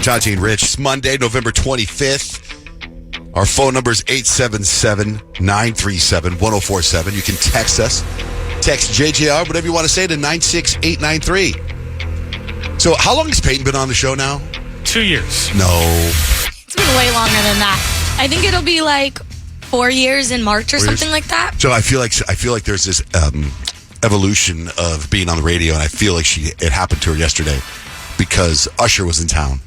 Tati and Rich. It's Monday, November 25th. Our phone number is 877-937-1047. You can text us. Text JJR, whatever you want to say, to 96893. So how long has Peyton been on the show now? 2 years. No. It's been way longer than that. I think it'll be like 4 years in March or something like that. So I feel like there's this evolution of being on the radio, and I feel like it happened to her yesterday because Usher was in town.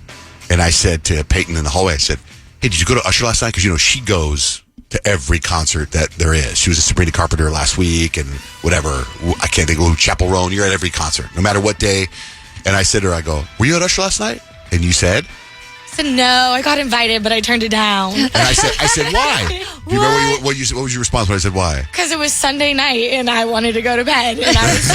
And I said to Peyton in the hallway, I said, hey, did you go to Usher last night? Because, she goes to every concert that there is. She was at Sabrina Carpenter last week and whatever. I can't think of Chapel Roan. You're at every concert, no matter what day. And I said to her, I go, were you at Usher last night? And you said? I said, no, I got invited, but I turned it down. And I said, why? Do you remember what was your response when I said why? Because it was Sunday night and I wanted to go to bed. And I was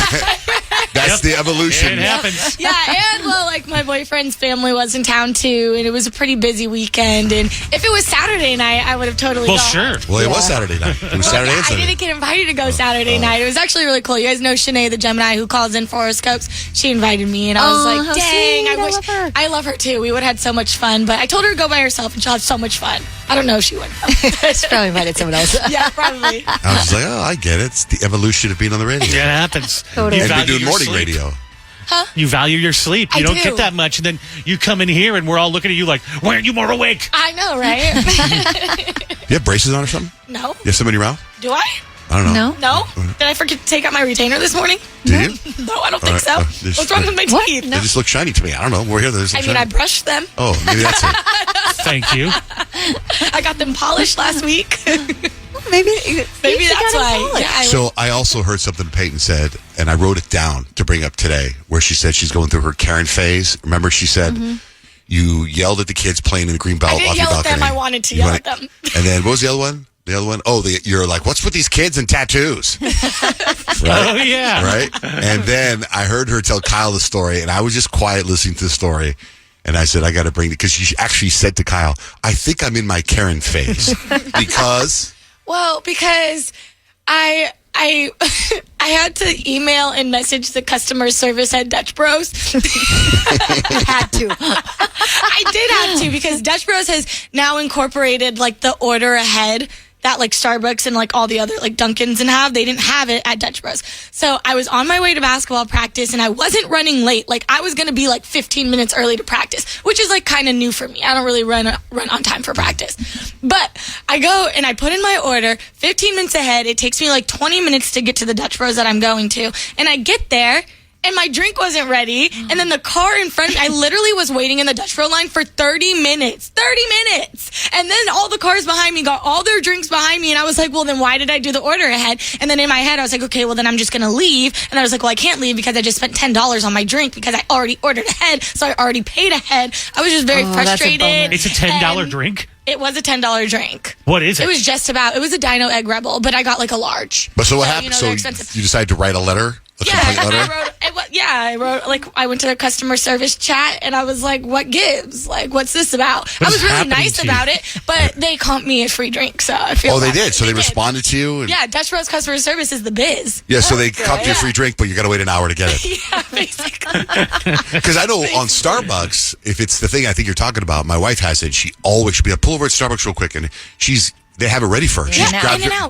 That's the evolution. It happens. Yeah, and my boyfriend's family was in town too, and it was a pretty busy weekend. And if it was Saturday night, I would have totally gone. Sure. Well, it was Saturday night. It was Saturday and Sunday. I didn't get invited to go Saturday night. It was actually really cool. You guys know Shanae, the Gemini who calls in for horoscopes. She invited me, and I was like, dang, I wish. I love her too. We would have had so much fun, but I told her to go by herself, and she'll have so much fun. I don't know if she would. She probably invited someone else. Yeah, probably. I was just like, I get it. It's the evolution of being on the radio. Yeah, it happens. Totally. And we're doing morning radio. Huh? You value your sleep. You don't do. get that much, and then you come in here, and we're all looking at you like, why aren't you more awake? I know, right? You have braces on or something? No. You have somebody around? Do I? I don't know. No? Did I forget to take out my retainer this morning? Did you? No, I don't think so. What's wrong with my teeth? They just look shiny to me. I don't know. We're here. I brushed them. Oh, maybe that's it. Thank you. I got them polished last week. Maybe that's why. Yeah, So I also heard something Peyton said, and I wrote it down to bring up today, where she said she's going through her Karen phase. Remember, she said you yelled at the kids playing in the green belt I off didn't your yell at balcony. them. I wanted to yell at them. And then what was the other one? You're like, what's with these kids and tattoos? Right? Oh, yeah. Right? And then I heard her tell Kyle the story, and I was just quiet listening to the story. And I said, I got to bring it, because she actually said to Kyle, I think I'm in my Karen phase. Because? Well, because I had to email and message the customer service at Dutch Bros. had to. I did have to, because Dutch Bros has now incorporated the order ahead that Starbucks and all the other Dunkins and have. They didn't have it at Dutch Bros. So I was on my way to basketball practice, and I wasn't running late. I was going to be 15 minutes early to practice, which is kind of new for me. I don't really run on time for practice. But I go and I put in my order 15 minutes ahead. It takes me 20 minutes to get to the Dutch Bros that I'm going to. And I get there, and my drink wasn't ready. And then the car in front of me, I literally was waiting in the Dutch Bro line for 30 minutes. 30 minutes! And then all the cars behind me got all their drinks behind me. And I was like, well, then why did I do the order ahead? And then in my head, I was like, okay, well, then I'm just going to leave. And I was like, well, I can't leave because I just spent $10 on my drink because I already ordered ahead. So I already paid ahead. I was just very frustrated. It's a $10 drink? It was a $10 drink. What is it? It was it was a Dino Egg Rebel, but I got a large. But so what happened? So you decided to write a letter? Complaint letter? I went to the customer service chat, and I was like, what gives? What's this about? I was really nice about it, but they comped me a free drink, so I feel they did? So they responded to you? Yeah, Dutch Bros customer service is the biz. Yeah, so they comped you a free drink, but you got to wait an hour to get it. Yeah, basically. Because I know on Starbucks, if it's the thing I think you're talking about, my wife has it. She always should be pull over at Starbucks real quick, and they have it ready for her. She just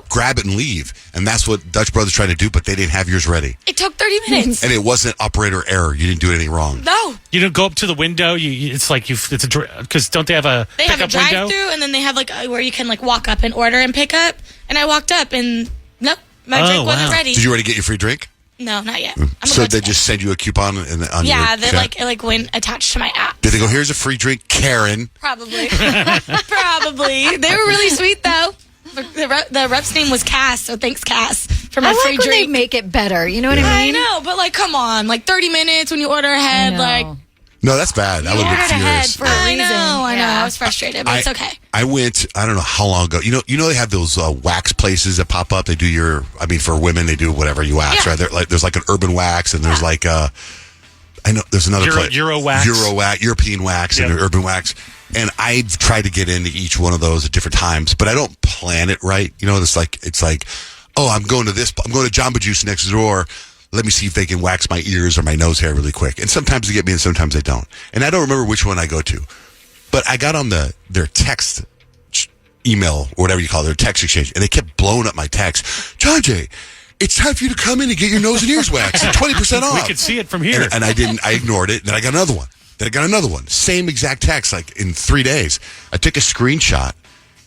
grab it and leave. And that's what Dutch Brothers tried to do, but they didn't have yours ready. It took 30 minutes. And it wasn't operator error. You didn't do anything wrong. No. You don't go up to the window. Because don't they have a They have a pickup window? drive-through, and then they have where you can walk up and order and pick up. And I walked up, and nope, my drink wasn't ready. Did you already get your free drink? No, not yet. So they just send you a coupon on yeah, your it went attached to my app. Did they go, here's a free drink, Karen? Probably. Probably. They were really sweet, though. The rep's name was Cass, so thanks, Cass, for my free drink. They make it better. You know what I mean? I know, but come on, 30 minutes when you order ahead, No, that's bad. I would have been furious. For a reason. I know. I was frustrated, but it's okay. I went, I don't know how long ago. You know they have those wax places that pop up. They do for women, they do whatever you wax, right? There's an urban wax, and there's I know there's another place. Euro wax. European wax, and an urban wax. And I've tried to get into each one of those at different times, but I don't plan it right. It's like, oh, I'm going to Jamba Juice next door. Let me see if they can wax my ears or my nose hair really quick. And sometimes they get me and sometimes they don't. And I don't remember which one I go to. But I got on their text email or whatever you call it, their text exchange, and they kept blowing up my text. John Jay, it's time for you to come in and get your nose and ears waxed at 20% off. We could see it from here. And I didn't. I ignored it. And then I got another one. Then I got another one. Same exact text, like in 3 days. I took a screenshot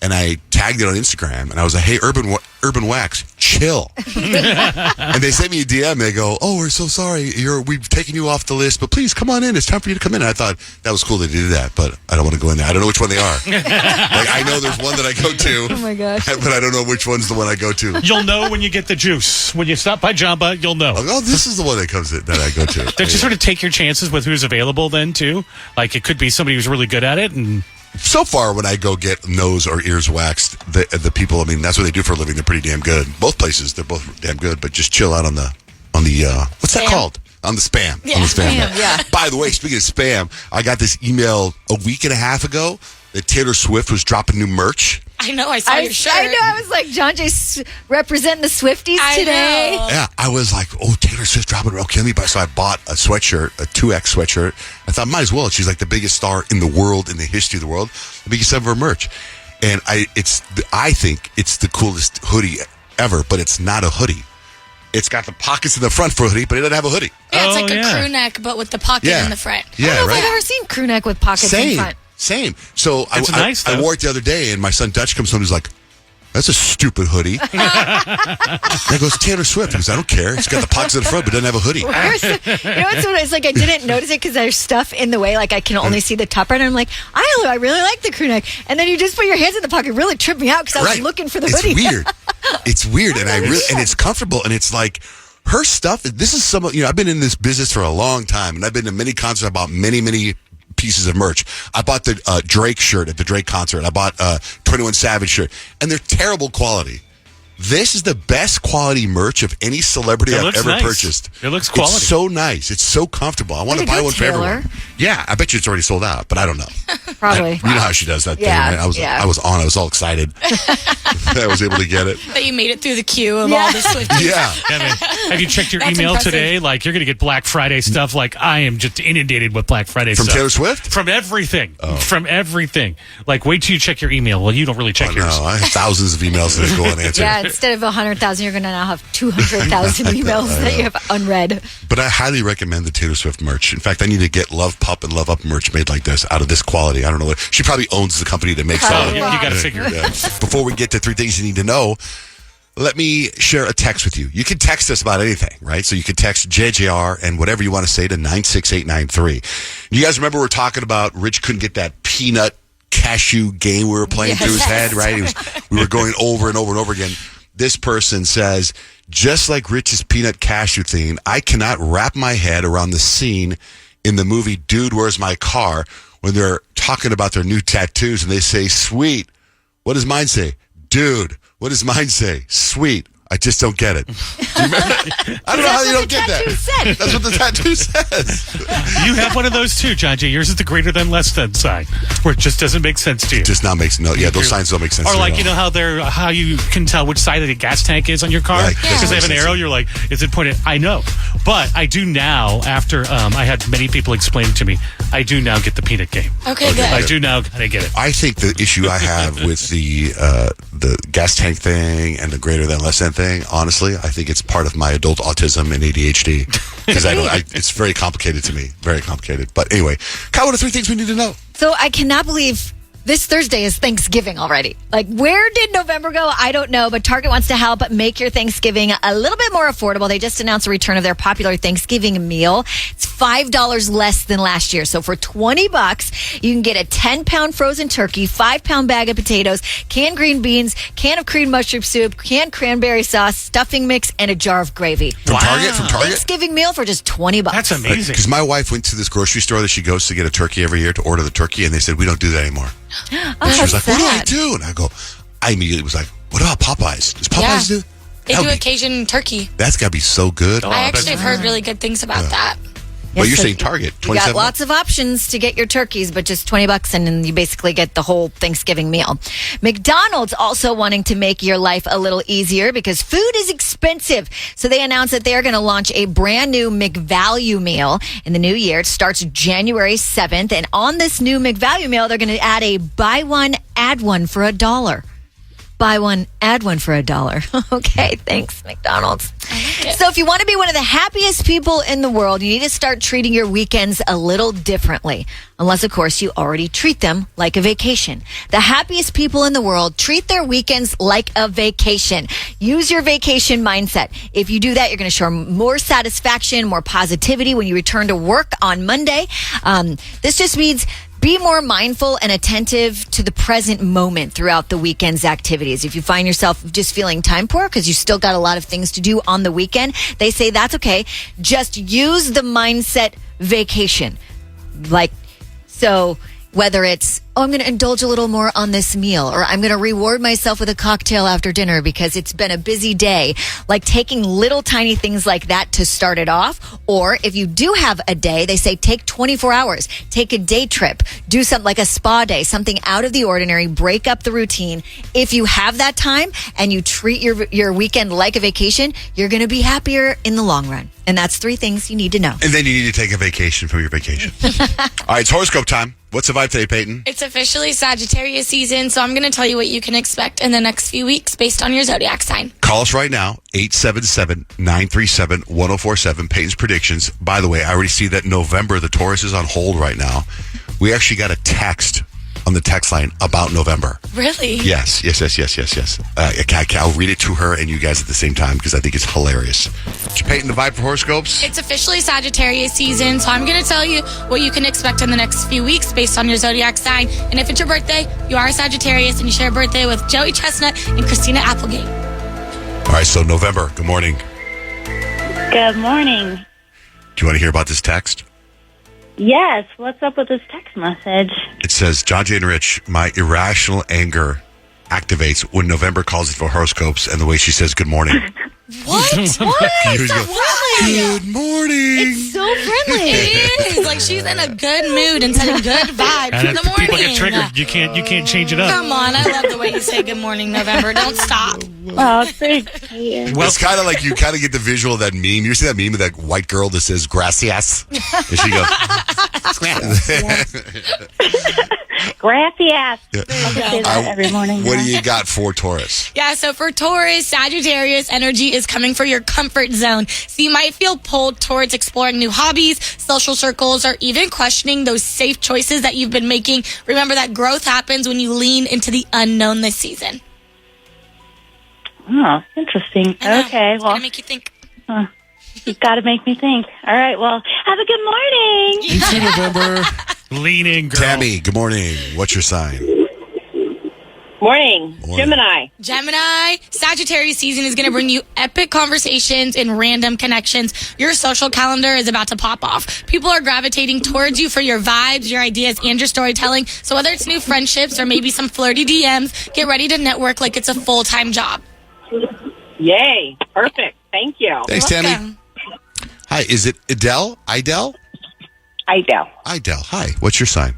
and I tagged it on Instagram. And I was like, hey, Urban Wax, chill. And they sent me a DM. They go, oh, we're so sorry. We've taken you off the list, but please come on in. It's time for you to come in. And I thought that was cool they did that, but I don't want to go in there. I don't know which one they are. Like, I know there's one that I go to. Oh, my gosh. But I don't know which one's the one I go to. You'll know when you get the juice. When you stop by Jamba, you'll know. Oh, this is the one that I go to. Don't you sort of take your chances with who's available then, too? Like, it could be somebody who's really good at it. And so far, when I go get nose or ears waxed, the people, I mean, that's what they do for a living. They're pretty damn good. Both places, they're both damn good. But just chill out on the what's that called? On the spam. Yeah, on the spam. Yeah. By the way, speaking of spam, I got this email a week and a half ago that Taylor Swift was dropping new merch. I know. I saw your shirt. I know. I was like, John Jay representing the Swifties today. know. Yeah, I was like, oh, Taylor Swift's dropping. Okay, let me buy. So I bought a sweatshirt, a 2X sweatshirt. I thought, might as well. She's like the biggest star in the world, in the history of the world. The biggest ever merch. And I think it's the coolest hoodie ever, but it's not a hoodie. It's got the pockets in the front for a hoodie, but it doesn't have a hoodie. Yeah, it's Oh, like yeah. a crew neck, but with the pocket in the front. I Yeah, don't know if right. I've ever seen crew neck with pockets in front. Same. So It's nice, I though. wore it the other day, and my son Dutch comes home and he's like, that's a stupid hoodie. And I goes, Taylor Swift. He goes, I don't care. It's got the pockets in the front, but it doesn't have a hoodie. You know what's so it's like I didn't notice it because there's stuff in the way. Like I can only see the top part. And I'm like, I really like the crew neck. And then you just put your hands in the pocket. Really tripped me out because I was looking for the hoodie. It's weird, and and it's comfortable, and it's like her stuff. This is some. I've been in this business for a long time, and I've been to many concerts. I bought many pieces of merch. I bought the Drake shirt at the Drake concert. I bought 21 Savage shirt, and they're terrible quality. This is the best quality merch of any celebrity I've ever purchased. It looks quality. It's so nice. It's so comfortable. I want to buy one for everyone. Yeah, I bet you it's already sold out, but I don't know. Probably. You know how she does that Yeah, thing, right? I was all excited. I was able to get it. That you made it through the queue of all the Swifties. Yeah. I mean, have you checked your That's email impressive. today? Like, you're going to get Black Friday stuff. Like, I am just inundated with Black Friday From stuff. Taylor Swift? From everything. From everything. Like, wait till you check your email. Well, you don't really check Oh, yours. no, I have thousands of emails that go unanswered. Yeah, instead of 100,000, you're going to now have 200,000 emails that you have unread. But I highly recommend the Taylor Swift merch. In fact, I need to get Love Pup and Love Up merch made like this, out of this quality. I don't know what. She probably owns the company that makes all Oh, of it. you got to figure it. Yeah. Before we get to 3 things you need to know, let me share a text with you. You can text us about anything, right? So you can text JJR and whatever you want to say to 96893. You guys remember we're talking about Rich couldn't get that peanut cashew game we were playing through his head, right? We were going over and over and over again. This person says, just like Rich's peanut cashew thing, I cannot wrap my head around the scene in the movie Dude, Where's My Car? When they're talking about their new tattoos and they say, sweet. What does mine say? Dude. What does mine say? Sweet. I just don't get it. Do you remember? I don't know how you don't get that. Said. That's what the tattoo says. You have one of those too, John Jay. Yours is the greater than less than sign, where it just doesn't make sense to you. Just not makes no. Yeah, those signs don't make sense. Or to me like, at you know how you can tell which side of the gas tank is on your car? Right. Because Yeah. they have an arrow, you're like, is it pointed? I know. But I do now, after I had many people explain it to me, I do now get the peanut game. Okay, good. I do now kind of get it. I think the issue I have with the gas tank thing and the greater than less than thing, honestly, I think it's part of my adult autism and ADHD because it's very complicated to me, very complicated. But anyway, Kyle, what are 3 things we need to know? So I cannot believe this Thursday is Thanksgiving already. Like, where did November go? I don't know, but Target wants to help make your Thanksgiving a little bit more affordable. They just announced a return of their popular Thanksgiving meal. It's $5 less than last year. So for $20, you can get a 10-pound frozen turkey, 5-pound bag of potatoes, canned green beans, can of cream mushroom soup, canned cranberry sauce, stuffing mix, and a jar of gravy. From Target? Thanksgiving meal for just $20. That's amazing. Because my wife went to this grocery store that she goes to get a turkey every year to order the turkey, and they said, we don't do that anymore. And she was like, what do I do? And I immediately was like, what about Popeyes? Does Popeyes do? They do occasion turkey. That's got to be so good. I actually have heard really good things about that. Well, you're so saying Target, You got 27 lots of options to get your turkeys, but just $20 and then you basically get the whole Thanksgiving meal. McDonald's also wanting to make your life a little easier because food is expensive. So they announced that they're going to launch a brand new McValue meal in the new year. It starts January 7th. And on this new McValue meal, they're going to add a buy one, add one for $1. Buy one, add one for $1. Okay, thanks, McDonald's. So if you want to be one of the happiest people in the world, you need to start treating your weekends a little differently. Unless, of course, you already treat them like a vacation. The happiest people in the world treat their weekends like a vacation. Use your vacation mindset. If you do that, you're going to show more satisfaction, more positivity when you return to work on Monday. This just means be more mindful and attentive to the present moment throughout the weekend's activities. If you find yourself just feeling time poor because you still got a lot of things to do on the weekend, they say that's okay. Just use the mindset vacation. So whether it's, I'm going to indulge a little more on this meal, or I'm going to reward myself with a cocktail after dinner because it's been a busy day. Like taking little tiny things like that to start it off. Or if you do have a day, they say take 24 hours, take a day trip, do something like a spa day, something out of the ordinary, break up the routine. If you have that time and you treat your weekend like a vacation, you're going to be happier in the long run. And that's 3 things you need to know. And then you need to take a vacation from your vacation. All right, it's horoscope time. What's the vibe today, Peyton? It's officially Sagittarius season, so I'm going to tell you what you can expect in the next few weeks based on your zodiac sign. Call us right now, 877-937-1047, Peyton's predictions. By the way, I already see that November, the Taurus is on hold right now. We actually got a text on the text line about November. Really? Yes. I'll read it to her and you guys at the same time because I think it's hilarious. Peyton, the vibe for horoscopes? It's officially Sagittarius season, so I'm going to tell you what you can expect in the next few weeks based on your zodiac sign. And if it's your birthday, you are a Sagittarius and you share a birthday with Joey Chestnut and Christina Applegate. All right, so November, good morning. Good morning. Do you want to hear about this text? Yes, what's up with this text message? It says, John, Jay, and Rich, my irrational anger activates when November calls it for horoscopes and the way she says good morning. What? What? Good morning. It's so friendly. It is. Like she's in a good mood and sending good vibes And in the if morning. people get triggered, you can't change it up. Come on, I love the way you say good morning, November. Don't stop. Oh, thank you. Well, it's kind of like you kind of get the visual of that meme. You see that meme of that white girl that says gracias? And she goes, Gracias. Yeah. I say that every morning. What now. do you got for Taurus? Yeah, so for Taurus, Sagittarius energy is coming for your comfort zone. So you might feel pulled towards exploring new hobbies, social circles, or even questioning those safe choices that you've been making. Remember that growth happens when you lean into the unknown this season. Oh, interesting. I know. Okay, It's well, gonna make you think. you've got to make me think. All right, well, have a good morning. You too, November. Leaning, girl. Tammy, good morning. What's your sign? Morning. Gemini, Sagittarius season is going to bring you epic conversations and random connections. Your social calendar is about to pop off. People are gravitating towards you for your vibes, your ideas, and your storytelling. So whether it's new friendships or maybe some flirty DMs, get ready to network like it's a full-time job. Yay. Perfect. Thank you. Thanks, Tammy. Welcome. Hi, is it Idel? Idel. Idel. Hi, what's your sign?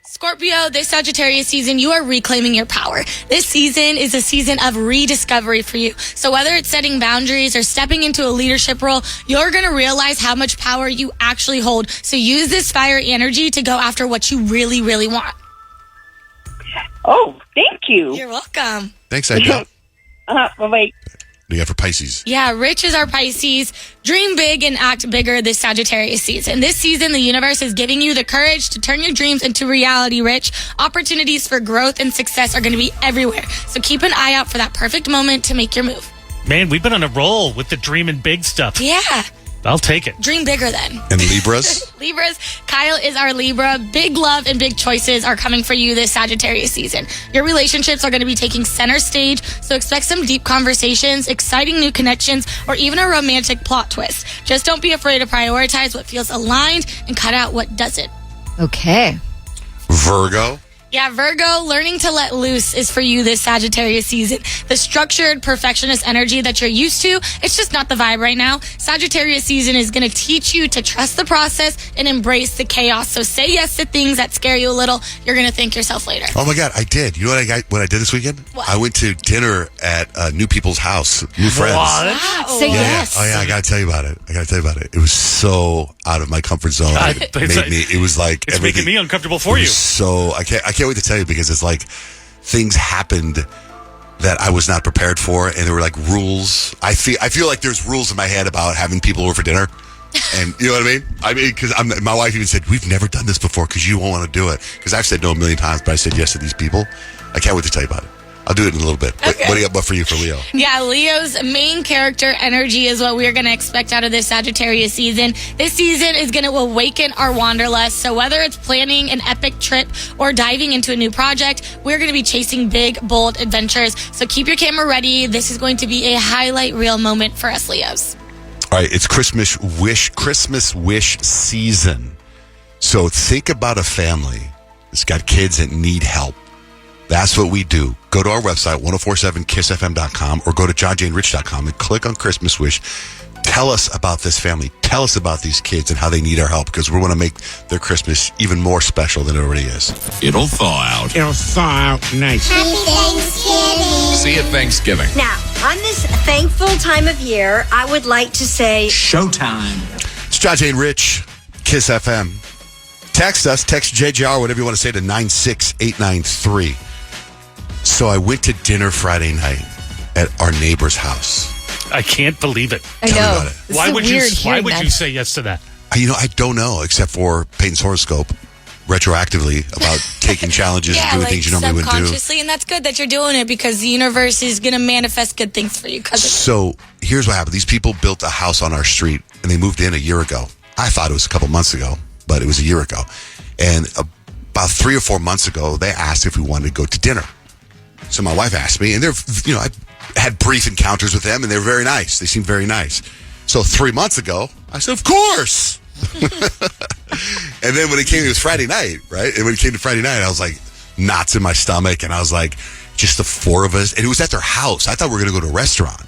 Scorpio, this Sagittarius season, you are reclaiming your power. This season is a season of rediscovery for you. So whether it's setting boundaries or stepping into a leadership role, you're going to realize how much power you actually hold. So use this fire energy to go after what you really, really want. Oh, thank you. You're welcome. Thanks, Idel. Wait. What do you got for Pisces? Yeah, Rich is our Pisces. Dream big and act bigger this Sagittarius season. This season, the universe is giving you the courage to turn your dreams into reality, Rich. Opportunities for growth and success are going to be everywhere. So keep an eye out for that perfect moment to make your move. Man, we've been on a roll with the dreaming big stuff. Yeah. I'll take it. Dream bigger then. And Libras? Libras, Kyle is our Libra. Big love and big choices are coming for you this Sagittarius season. Your relationships are going to be taking center stage, so expect some deep conversations, exciting new connections, or even a romantic plot twist. Just don't be afraid to prioritize what feels aligned and cut out what doesn't. Okay. Virgo? Yeah, Virgo, learning to let loose is for you this Sagittarius season. The structured, perfectionist energy that you're used to, it's just not the vibe right now. Sagittarius season is going to teach you to trust the process and embrace the chaos. So say yes to things that scare you a little. You're going to thank yourself later. Oh my God, I did. You know what I did this weekend? What? I went to dinner at new people's house, new friends. Wow. Say Yeah. yes. Oh yeah, I gotta tell you about it. It was so out of my comfort zone. It was like It's everything. making me uncomfortable It for you. was so I can't wait to tell you, because it's like things happened that I was not prepared for, and there were like rules. I feel like there's rules in my head about having people over for dinner, and you know what I mean. Because my wife even said, "We've never done this before because you won't want to do it." Because I've said no a million times, but I said yes to these people. I can't wait to tell you about it. I'll do it in a little bit. Okay. What do you got for you for Leo? Yeah, Leo's main character energy is what we're going to expect out of this Sagittarius season. This season is going to awaken our wanderlust. So whether it's planning an epic trip or diving into a new project, we're going to be chasing big, bold adventures. So keep your camera ready. This is going to be a highlight reel moment for us Leos. All right, it's Christmas wish season. So think about a family that's got kids that need help. That's what we do. Go to our website, 1047kissfm.com, or go to johnjanerich.com and click on Christmas Wish. Tell us about this family. Tell us about these kids and how they need our help, because we want to make their Christmas even more special than it already is. It'll thaw out. It'll thaw out nice. Happy Thanksgiving. See you at Thanksgiving. Now, on this thankful time of year, I would like to say Showtime. It's John Jane Rich, Kiss FM. Text us, text JJR, whatever you want to say, to 96893. So I went to dinner Friday night at our neighbor's house. I can't believe it. I Tell me know. about it. This Why is would weird you? Why hearing would that. you say yes to that? I don't know, except for Peyton's horoscope, retroactively, about taking challenges and doing things you normally wouldn't do. Subconsciously, and that's good that you're doing it because the universe is going to manifest good things for you. So here's what happened. These people built a house on our street, and they moved in a year ago. I thought it was a couple months ago, but it was a year ago. And about 3 or 4 months ago, they asked if we wanted to go to dinner. So my wife asked me, and I had brief encounters with them, and they were very nice. They seemed very nice. So 3 months ago, I said, of course. And then when it was Friday night, right? And when it came to Friday night, I was like, knots in my stomach, and I was like, just the four of us. And it was at their house. I thought we were going to go to a restaurant.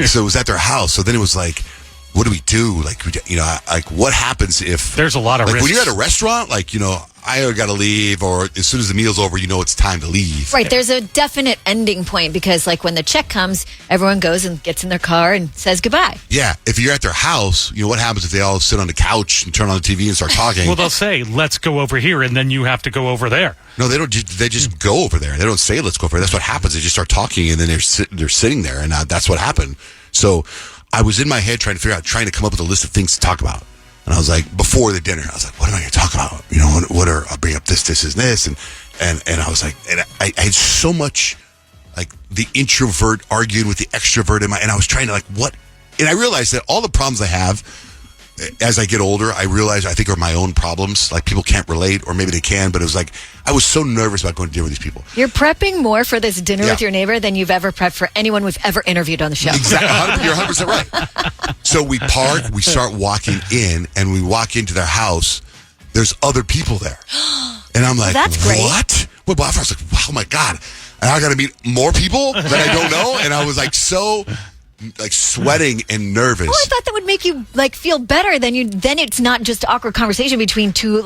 So it was at their house. So then it was like, what do we do? Like, what happens if There's a lot of like risks. when you're at a restaurant, I got to leave, or as soon as the meal's over, it's time to leave. Right, there's a definite ending point because, like, when the check comes, everyone goes and gets in their car and says goodbye. Yeah. If you're at their house, what happens if they all sit on the couch and turn on the TV and start talking? Well, they'll say, let's go over here, and then you have to go over there. No, they don't. They just go over there. They don't say, let's go over there. That's what happens. They just start talking, and then they're sitting there, and that's what happened. So I was in my head trying to come up with a list of things to talk about. And I was like, before the dinner, I was like, what am I going to talk about? I'll bring up this, and this. And I was like, and I had so much, like, the introvert arguing with the extrovert and I was trying to, and I realized that all the problems I have as I get older, I realize I think are my own problems. Like, people can't relate, or maybe they can, but it was like, I was so nervous about going to dinner with these people. You're prepping more for this dinner Yeah. with your neighbor than you've ever prepped for anyone we've ever interviewed on the show. Exactly. You're 100% right. So we park, we start walking in, and we walk into their house. There's other people there. And I'm like, that's great. What? Well, I was like, oh my God. And I got to meet more people that I don't know. And I was like, so sweating and nervous. Oh, I thought that would make you feel better then it's not just awkward conversation between two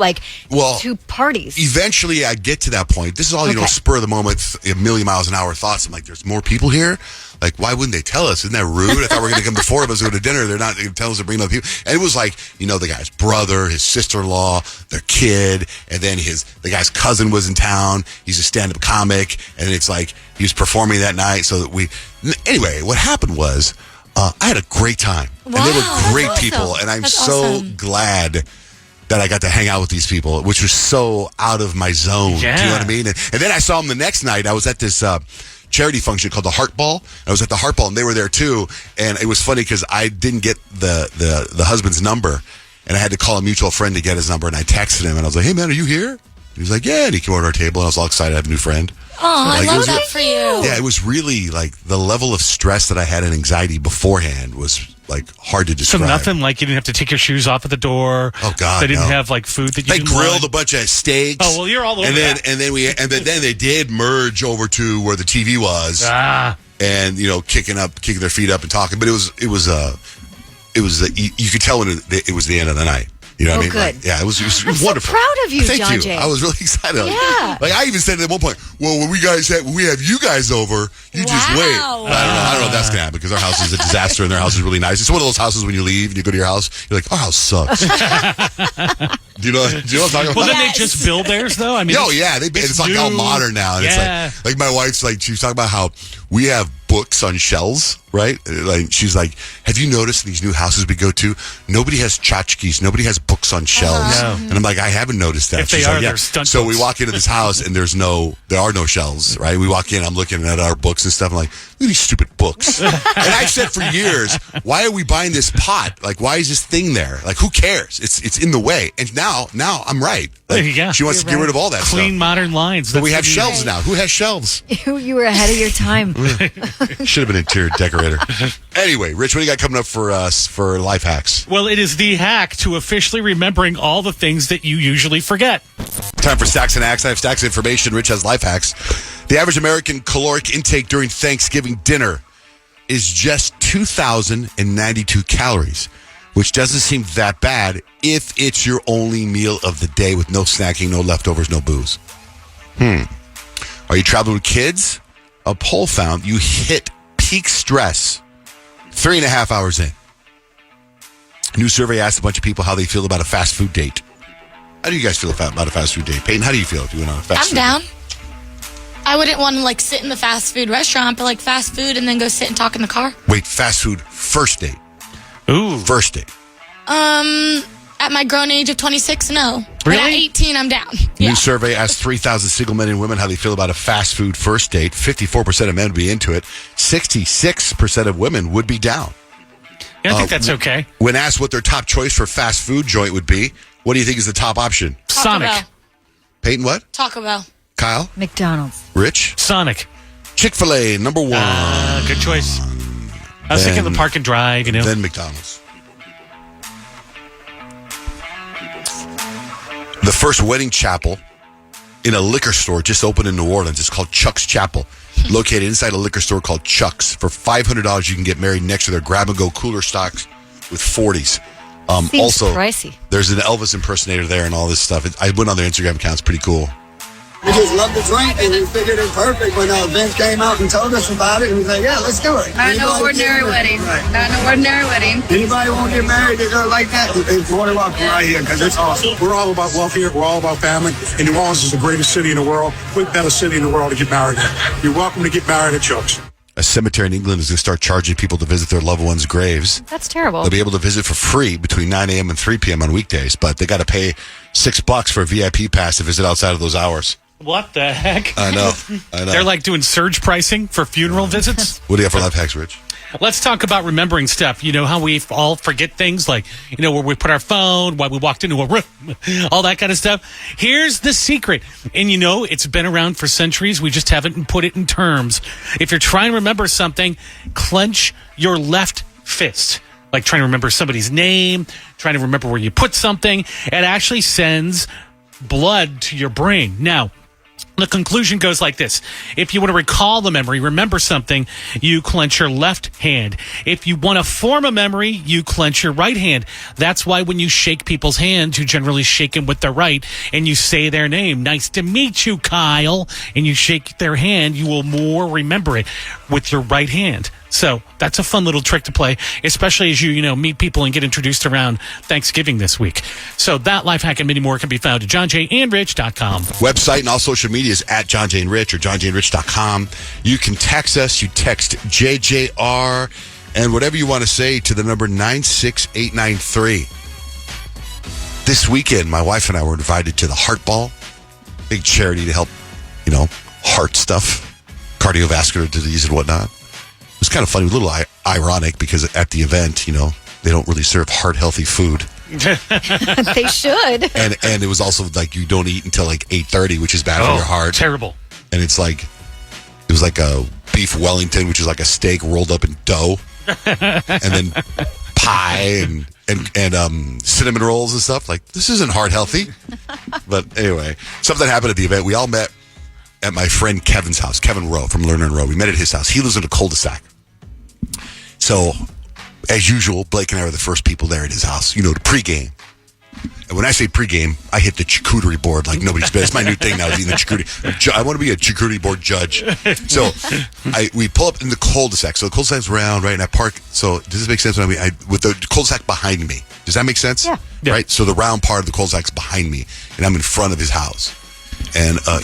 parties. Eventually I get to that point. This is all, Okay. spur of the moment, a million miles an hour thoughts. I'm like, there's more people here. Like, why wouldn't they tell us? Isn't that rude? I thought we were going to come, the four of us go to dinner. They're not going to tell us to bring other people. And it was like, the guy's brother, his sister-in-law, their kid, and then the guy's cousin was in town. He's a stand-up comic. And it's like, he was performing that night. So that anyway, what happened was, I had a great time. Wow, and they were great that's people. awesome. And I'm That's so awesome. glad that I got to hang out with these people, which was so out of my zone. Yeah. Do you know what I mean? And then I saw them the next night. I was at this charity function called the Heart Ball. I was at the Heart Ball, and they were there too. And it was funny because I didn't get the husband's number, and I had to call a mutual friend to get his number. And I texted him, and I was like, "Hey man, are you here?" He was like, yeah, and he came over to our table, and I was all excited to have a new friend. Oh, I Like, it love was- that for you. Yeah, it was really like the level of stress that I had and anxiety beforehand was like hard to So describe. nothing like you didn't have to take your shoes off at the door. Oh, God, They didn't no. have like food that you They didn't grilled want. a bunch of steaks. Oh, well, you're all over and then, that. And then they did merge over to where the TV was, and kicking their feet up and talking. But you could tell when it was the end of the night. You know what I mean? good. Like, yeah, it was I'm wonderful. so proud of you, Thank John you. Jay. I was really excited. Yeah. Like I even said at one point, well, when we have you guys over, you just wait. Wow. I don't know if that's gonna happen because our house is a disaster and their house is really nice. It's one of those houses when you leave and you go to your house, you're like, our house sucks. Do you know what I'm talking about? Well, then Yes. they just build theirs, though. I mean, Oh yeah, it's like all new. modern now. And Yeah. it's like my wife's like, she was talking about how we have books on shelves, right? Like she's like, have you noticed in these new houses we go to, nobody has tchotchkes, nobody has books on shelves. No. And I'm like, I haven't noticed that. If they She's are, like, they're stunt So books. we walk into this house and there are no shelves, right? We walk in, I'm looking at our books and stuff. I'm like, look at these stupid books. And I said for years, why are we buying this pot? Like, why is this thing there? Like, who cares? It's in the way. And now I'm right. Like, Yeah. she wants to get rid of all that clean stuff. modern lines. But we That's have what shelves now. Who has shelves? You were ahead of your time. Should have been an interior decorator. Anyway, Rich, what do you got coming up for us for life hacks? Well, it is the hack to officially remembering all the things that you usually forget. Time for Stacks and Hacks. I have stacks of information. Rich has life hacks. The average American caloric intake during Thanksgiving dinner is just 2,092 calories, which doesn't seem that bad if it's your only meal of the day with no snacking, no leftovers, no booze. Are you traveling with kids? A poll found you hit peak stress 3.5 hours in. A new survey asked a bunch of people how they feel about a fast food date. How do you guys feel about a fast food date? Peyton, how do you feel if you went on a fast I'm food down. date? I wouldn't want to sit in the fast food restaurant, but fast food and then go sit and talk in the car. Wait, fast food first date. Ooh. First date. At my grown age of 26, no. But Really? at 18, I'm down. Yeah. New survey asked 3,000 single men and women how they feel about a fast food first date. 54% of men would be into it. 66% of women would be down. Yeah, I think that's okay. When asked what their top choice for fast food joint would be, what do you think is the top option? Taco Sonic. Bell. Peyton, what? Taco Bell. Kyle? McDonald's. Rich? Sonic. Chick-fil-A, number one. Good choice. I was thinking the Park and Drive, Then McDonald's. The first wedding chapel in a liquor store just opened in New Orleans. It's called Chuck's Chapel, located inside a liquor store called Chuck's. For $500, you can get married next to their grab-and-go cooler stocks with 40s. Seems Also, pricey. there's an Elvis impersonator there and all this stuff. I went on their Instagram account. It's pretty cool. We just love to drink, and we figured it perfect when Vince came out and told us about it. And we said, yeah, let's do it. Not no ordinary wedding. Not no ordinary wedding. Anybody want to get married to go like that? It's more than welcome right here, because it's awesome. We're all about love here. We're all about family. And New Orleans is the greatest city in the world. What better city in the world to get married in? You're welcome to get married at Chuck's. A cemetery in England is going to start charging people to visit their loved ones' graves. That's terrible. They'll be able to visit for free between 9 a.m. and 3 p.m. on weekdays, but they got to pay $6 for a VIP pass to visit outside of those hours. What the heck? I know. They're like doing surge pricing for funeral visits. What do you got for life hacks, Rich? Let's talk about remembering stuff. You know how we all forget things, like, where we put our phone, why we walked into a room, all that kind of stuff. Here's the secret. And it's been around for centuries. We just haven't put it in terms. If you're trying to remember something, clench your left fist. Like trying to remember somebody's name, trying to remember where you put something. It actually sends blood to your brain. Now, the conclusion goes like this. If you want to recall the memory, remember something, you clench your left hand. If you want to form a memory, you clench your right hand. That's why when you shake people's hands, you generally shake them with the right, and you say their name. Nice to meet you, Kyle. And you shake their hand, you will more remember it with your right hand. So that's a fun little trick to play, especially as you meet people and get introduced around Thanksgiving this week. So that life hack and many more can be found at johnjandrich.com. Website and all social media is at John J. and Rich or johnjandrich.com. You can text us. You text JJR and whatever you want to say to the number 96893. This weekend, my wife and I were invited to the Heart Ball, big charity to help, heart stuff, cardiovascular disease and whatnot. It was kind of funny, a little ironic because at the event, they don't really serve heart-healthy food. They should. And it was also like you don't eat until like 8:30, which is bad for your heart. Terrible. And it was like a beef Wellington, which is like a steak rolled up in dough, and then pie and cinnamon rolls and stuff. Like, this isn't heart healthy. But anyway, something happened at the event. We all met at my friend Kevin's house, Kevin Rowe from Lerner and Rowe. We met at his house. He lives in a cul-de-sac. So, as usual, Blake and I were the first people there at his house, to pregame. And when I say pregame, I hit the charcuterie board like nobody's business. It's my new thing now, is eating the charcuterie. I want to be a charcuterie board judge. So we pull up in the cul-de-sac. So the cul-de-sac's round, right? And I park. So does this make sense? With the cul-de-sac behind me. Does that make sense? Yeah. Right? So the round part of the cul-de-sac's behind me, and I'm in front of his house. And, a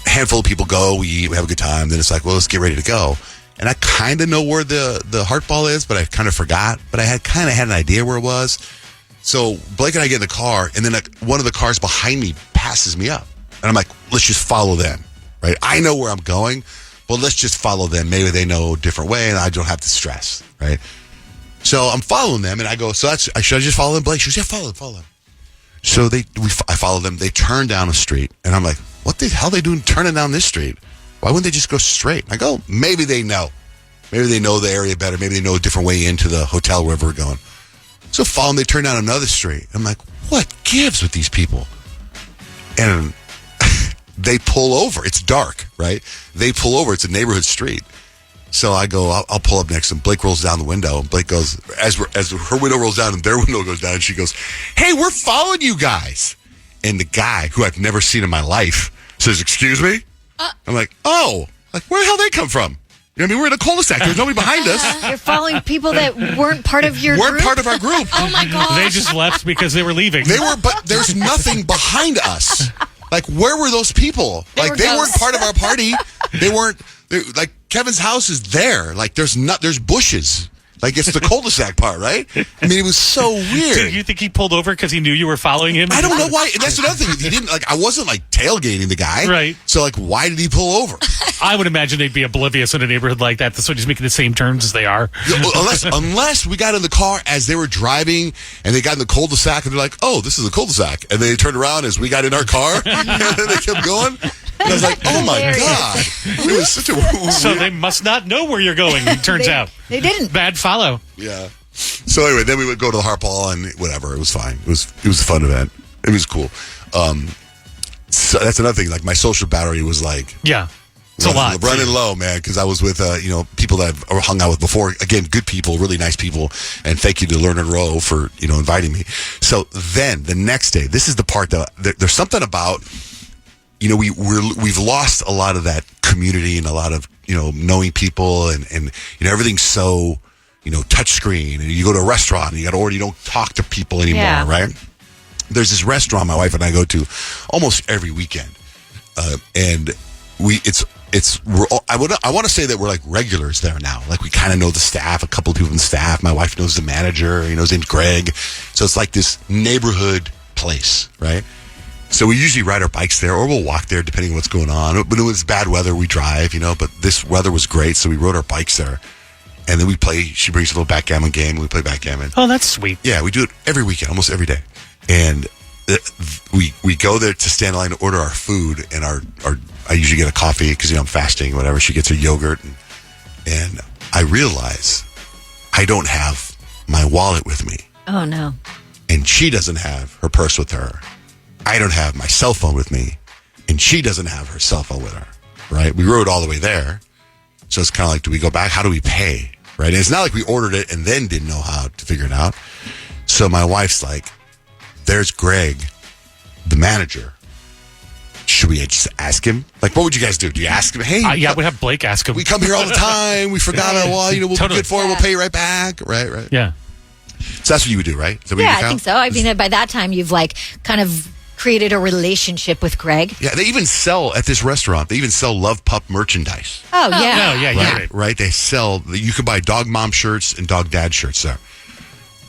handful of people go. We eat, we have a good time. Then it's like, well, let's get ready to go. And I kind of know where the heart ball is, but I kind of forgot. But I had kind of had an idea where it was. So Blake and I get in the car, and then one of the cars behind me passes me up. And I'm like, let's just follow them, right? I know where I'm going, but let's just follow them. Maybe they know a different way, and I don't have to stress, right? So I'm following them, and I go, should I just follow them, Blake? She goes, yeah, follow them. So I follow them. They turn down a street, and I'm like, what the hell are they doing turning down this street? Why wouldn't they just go straight? I go, maybe they know. Maybe they know the area better. Maybe they know a different way into the hotel wherever we're going. So follow them, they turn down another street. I'm like, what gives with these people? And they pull over. It's dark, right? They pull over. It's a neighborhood street. So I go, I'll pull up next to him. Blake rolls down the window. Blake goes, as her window rolls down and their window goes down, and she goes, hey, we're following you guys. And the guy, who I've never seen in my life, says, excuse me? I'm like, oh, where the hell they come from? We're in a cul-de-sac. There's nobody behind us. You're following people that weren't part of your group? Part of our group. Oh, my God. They just left because they were leaving. But there's nothing behind us. Where were those people? They weren't part of our party. Kevin's house is there. There's bushes. It's the cul-de-sac part, right? It was so weird. Do you think he pulled over because he knew you were following him? I don't know why. That's another thing. He didn't, I wasn't, tailgating the guy. Right. So, why did he pull over? I would imagine they'd be oblivious in a neighborhood like that. So he's making the same turns as they are. Unless we got in the car as they were driving and they got in the cul-de-sac and they're like, oh, this is a cul-de-sac. And they turned around as we got in our car and they kept going. And I was like, oh, my God. It was such a weird. So they must not know where you're going, it turns out. They didn't. Bad follow. Yeah. So anyway, then we would go to the heart ball and whatever. It was fine. It was a fun event. It was cool. So that's another thing. My social battery was yeah. It's a lot. Running low, man, because I was with, people that I've hung out with before. Again, good people, really nice people. And thank you to Lerner Rowe for, inviting me. So then the next day, this is the part that there's something about, we've lost a lot of that community and a lot of, knowing people and everything's so, touch screen. And you go to a restaurant and you got to order, you don't talk to people anymore, right? There's this restaurant my wife and I go to almost every weekend. And I want to say that we're regulars there now. We kind of know the staff, a couple of people in the staff. My wife knows the manager, his name's Greg. So it's this neighborhood place, right? So we usually ride our bikes there or we'll walk there depending on what's going on. When it was bad weather, we drive, but this weather was great. So we rode our bikes there and then we play. She brings a little backgammon game and we play backgammon. Oh, that's sweet. Yeah, we do it every weekend, almost every day. And we go there to stand in line to order our food and I usually get a coffee because I'm fasting, whatever. She gets her yogurt, and I realize I don't have my wallet with me. Oh no! And she doesn't have her purse with her. I don't have my cell phone with me, and she doesn't have her cell phone with her. Right? We rode all the way there, so it's kind of do we go back? How do we pay? Right? And it's not like we ordered it and then didn't know how to figure it out. So my wife's like, "There's Greg, the manager. Should we just ask him? What would you guys do? Do you ask him? Hey, yeah, we'd have Blake ask him. We come here all the time. We forgot our wallet. We'll be good for it. We'll pay you right back. Right. Yeah. So that's what you would do, right? I think so. I mean, by that time, you've kind of created a relationship with Greg. Yeah, they even sell at this restaurant. They even sell Love Pup merchandise. Oh, yeah. Oh, yeah. Right. They sell. You can buy dog mom shirts and dog dad shirts there.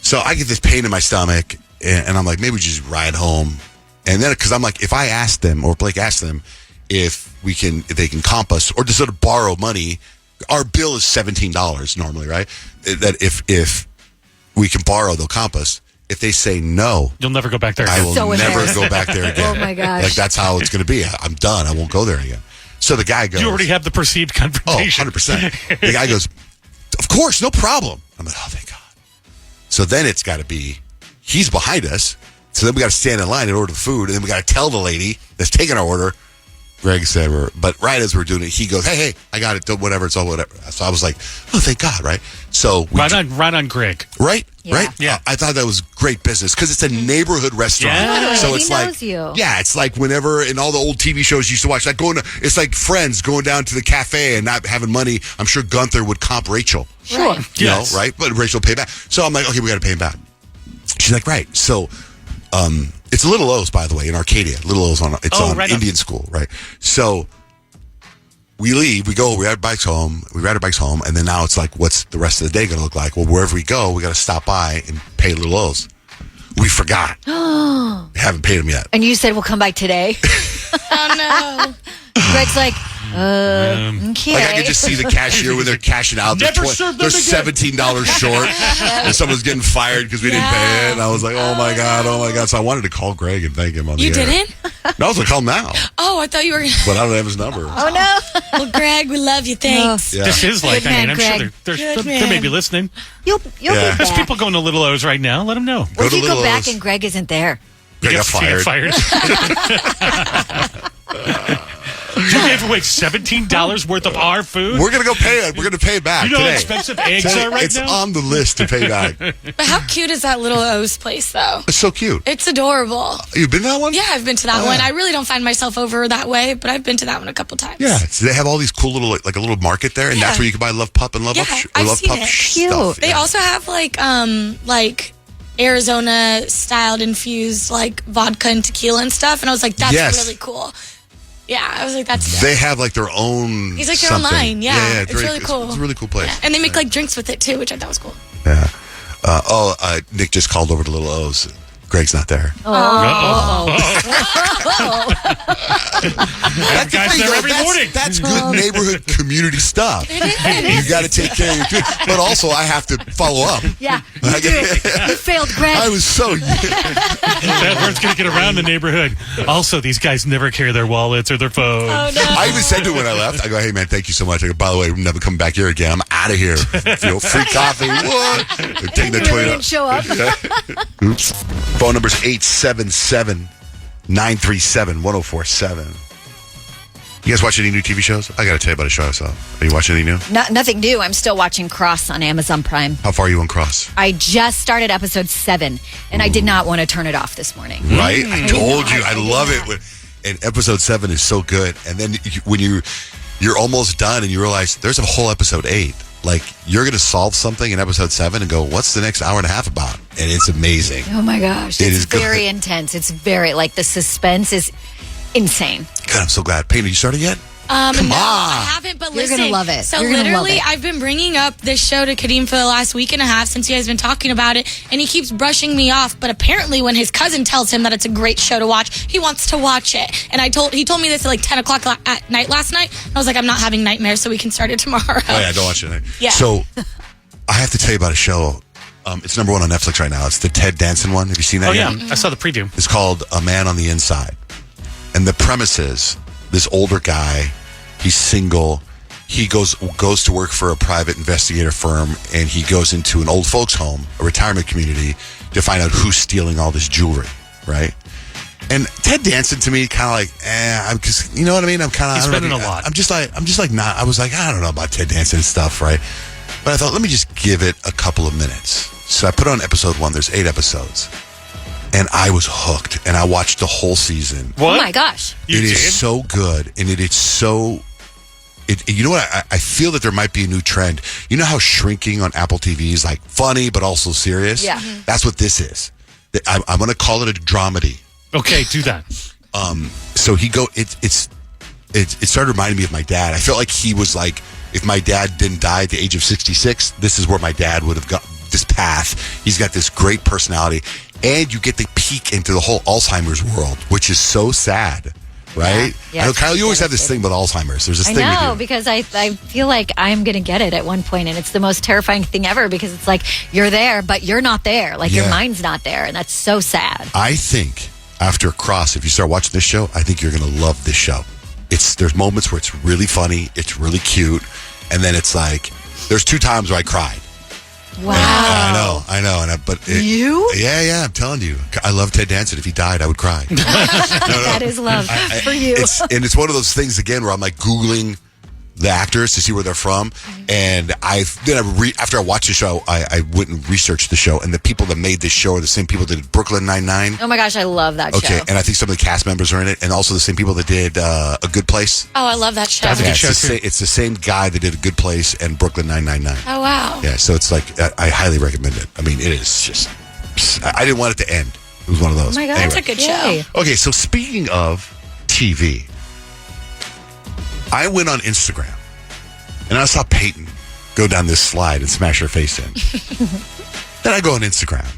So I get this pain in my stomach, and I'm like, maybe we just ride home. And then, because I'm like, if I ask them, or Blake asks them, if they can comp us, or just sort of borrow money, our bill is $17 normally, right? That if we can borrow, they'll comp us. if they say no, You'll never go back there. I will So never embarrassed. go back there again. Oh, my gosh. Like, that's how it's going to be. I'm done. I won't go there again. So the guy goes, You already have the perceived oh, confrontation. 100%. The guy goes, of course, no problem. I'm like, oh, thank God. So then it's got to be, he's behind us. So then we got to stand in line and order the food. And then we got to tell the lady that's taking our order, Greg said, but right as we're doing it, he goes, hey, I got it. Whatever. It's all whatever. So I was like, oh, thank God. Right. So Right on Greg. Right. Yeah. Right. Yeah. I thought that was great business because it's a neighborhood restaurant. Yeah. So He it's knows like, you. yeah, it's like whenever in all the old TV shows you used to watch, like it's like Friends going down to the cafe and not having money. I'm sure Gunther would comp Rachel. Sure. You Yes. know, right? But Rachel will pay back. So I'm like, okay, we got to pay him back. She's like, right. So, it's Little O's, by the way, in Arcadia. Little O's on right on. Indian School, right? So we leave, we ride our bikes home, and then now it's like, what's the rest of the day going to look like? Well, wherever we go, we got to stop by and pay Little O's. We forgot. We haven't paid him yet. And you said we'll come by today. Oh, no. Greg's like, okay. Like I could just see the cashier when they're cashing out. They're Never serve them $17 short, and someone's getting fired because we didn't pay it. And I was like, oh my God. So I wanted to call Greg and thank him on the You air. didn't? No, I was going to call him now, Oh, I thought you were going to. but I don't have his number. Oh, no. Well, Greg, we love you. Thanks. Yeah. This is like, Good man, I'm sure Greg. they Good may man. be listening. You'll Yeah. be There's back. people going to Little O's right now. Let them know. What if to you go Little back O's. and Greg isn't there? Greg got You fired. You gave away $17 worth of our food? We're going to go pay it. We're going to pay it back You know how today. expensive eggs Today, are right it's now? on the list to pay back. But how cute is that Little O's place, though? It's so cute. It's adorable. You've been to that one? Yeah, I've been to that Oh, one. yeah. I really don't find myself over that way, but I've been to that one a couple times. Yeah. So they have all these cool little, like a little market there, and that's Yeah. where you can buy Love Pup and Love Yeah, Up. I've Love seen Pup it. stuff. They Yeah. also have like Arizona styled infused like vodka and tequila and stuff, and I was like, that's Yes. really cool. Yeah, I was like, that's. They have like their own. He's like their something. own line. Yeah, it's very- really cool. It's a really cool place. Yeah. And they make like drinks with it too, which I thought was cool. Yeah. Nick just called over to Little O's. Greg's not there. That's the Guy's thing, there though. every morning. That's good neighborhood community stuff. You got to take care of your kids. But also, I have to follow up. Yeah. You do. You failed, Greg. I was so. That word's going to get around the neighborhood. Also, these guys never carry their wallets or their phones. Oh no! I even said to him when I left, I go, hey, man, thank you so much. I go, by the way, I'm never coming back here again. I'm out of here. Free coffee. What? They're taking the You really $20. didn't show up. Oops. Phone number's 877-937-1047. You guys watch any new TV shows? I got to tell you about a show I saw. Are you watching any new? Nothing new. I'm still watching Cross on Amazon Prime. How far are you on Cross? I just started episode 7, and I did not want to turn it off this morning. Right? I told you. I love it. And episode 7 is so good. And then when you're almost done and you realize there's a whole episode 8. Like, you're going to solve something in episode 7 and go, what's the next hour and a half about? And it's amazing. Oh my gosh. It It's is good. very intense. It's very, like, the suspense is insane. God, I'm so glad. Payne, you started yet? Come on. I haven't, but You're listen. gonna love it. So You're gonna love literally, it. I've been bringing up this show to Kadeem for the last week and a half since you guys been talking about it, and he keeps brushing me off. But apparently, when his cousin tells him that it's a great show to watch, he wants to watch it. And he told me this at like 10 o'clock at night last night. I was like, I'm not having nightmares, so we can start it tomorrow. Oh, yeah, don't watch it. Yeah. So, I have to tell you about a show. It's number 1 on Netflix right now. It's the Ted Danson one. Have you seen that Oh, yet? yeah. I saw the preview. It's called A Man on the Inside. And the premise is this older guy, he's single. He goes to work for a private investigator firm, and he goes into an old folks home, a retirement community, to find out who's stealing all this jewelry, right? And Ted Danson to me kind of like, because you know what I mean? I'm kind of He's spending a lot. I'm just like not. I was like, I don't know about Ted Danson and stuff, right? But I thought, let me just give it a couple of minutes. So I put on episode 1. There's 8 episodes. And I was hooked, and I watched the whole season. What? Oh my gosh. You It did? is so good, and it's so. You know what? I feel that there might be a new trend. You know how shrinking on Apple TV is like funny but also serious? Yeah. That's what this is. I'm going to call it a dramedy. Okay, do that. So it started reminding me of my dad. I felt like he was like, if my dad didn't die at the age of 66, this is where my dad would have got this path. He's got this great personality, and you get the peek into the whole Alzheimer's world, which is so sad. right? Yeah. I know, Kyle, you always have this thing with Alzheimer's. There's this thing I know, with you. because I feel like I'm going to get it at one point, and it's the most terrifying thing ever because it's like you're there, but you're not there. Like your mind's not there, and that's so sad. I think after Cross, if you start watching this show, I think you're going to love this show. There's moments where it's really funny, it's really cute, and then it's like there's 2 times where I cried. Wow. I know. You? Yeah, I'm telling you. I love Ted Danson. If he died, I would cry. No. That is love for you. It's one of those things, again, where I'm like Googling the actors to see where they're from. And after I watched the show, I went and researched the show. And the people that made this show are the same people that did Brooklyn Nine-Nine. Oh my gosh, I love that show. Okay, and I think some of the cast members are in it. And also the same people that did A Good Place. Oh, I love that show. That's a good show, too. It's the same guy that did A Good Place and Brooklyn Nine-Nine. Oh, wow. Yeah, so it's like, I highly recommend it. I mean, it is just, I didn't want it to end. It was one of those. Oh my God, That's a good show. Okay, so speaking of TV, I went on Instagram and I saw Peyton go down this slide and smash her face in. Then I go on Instagram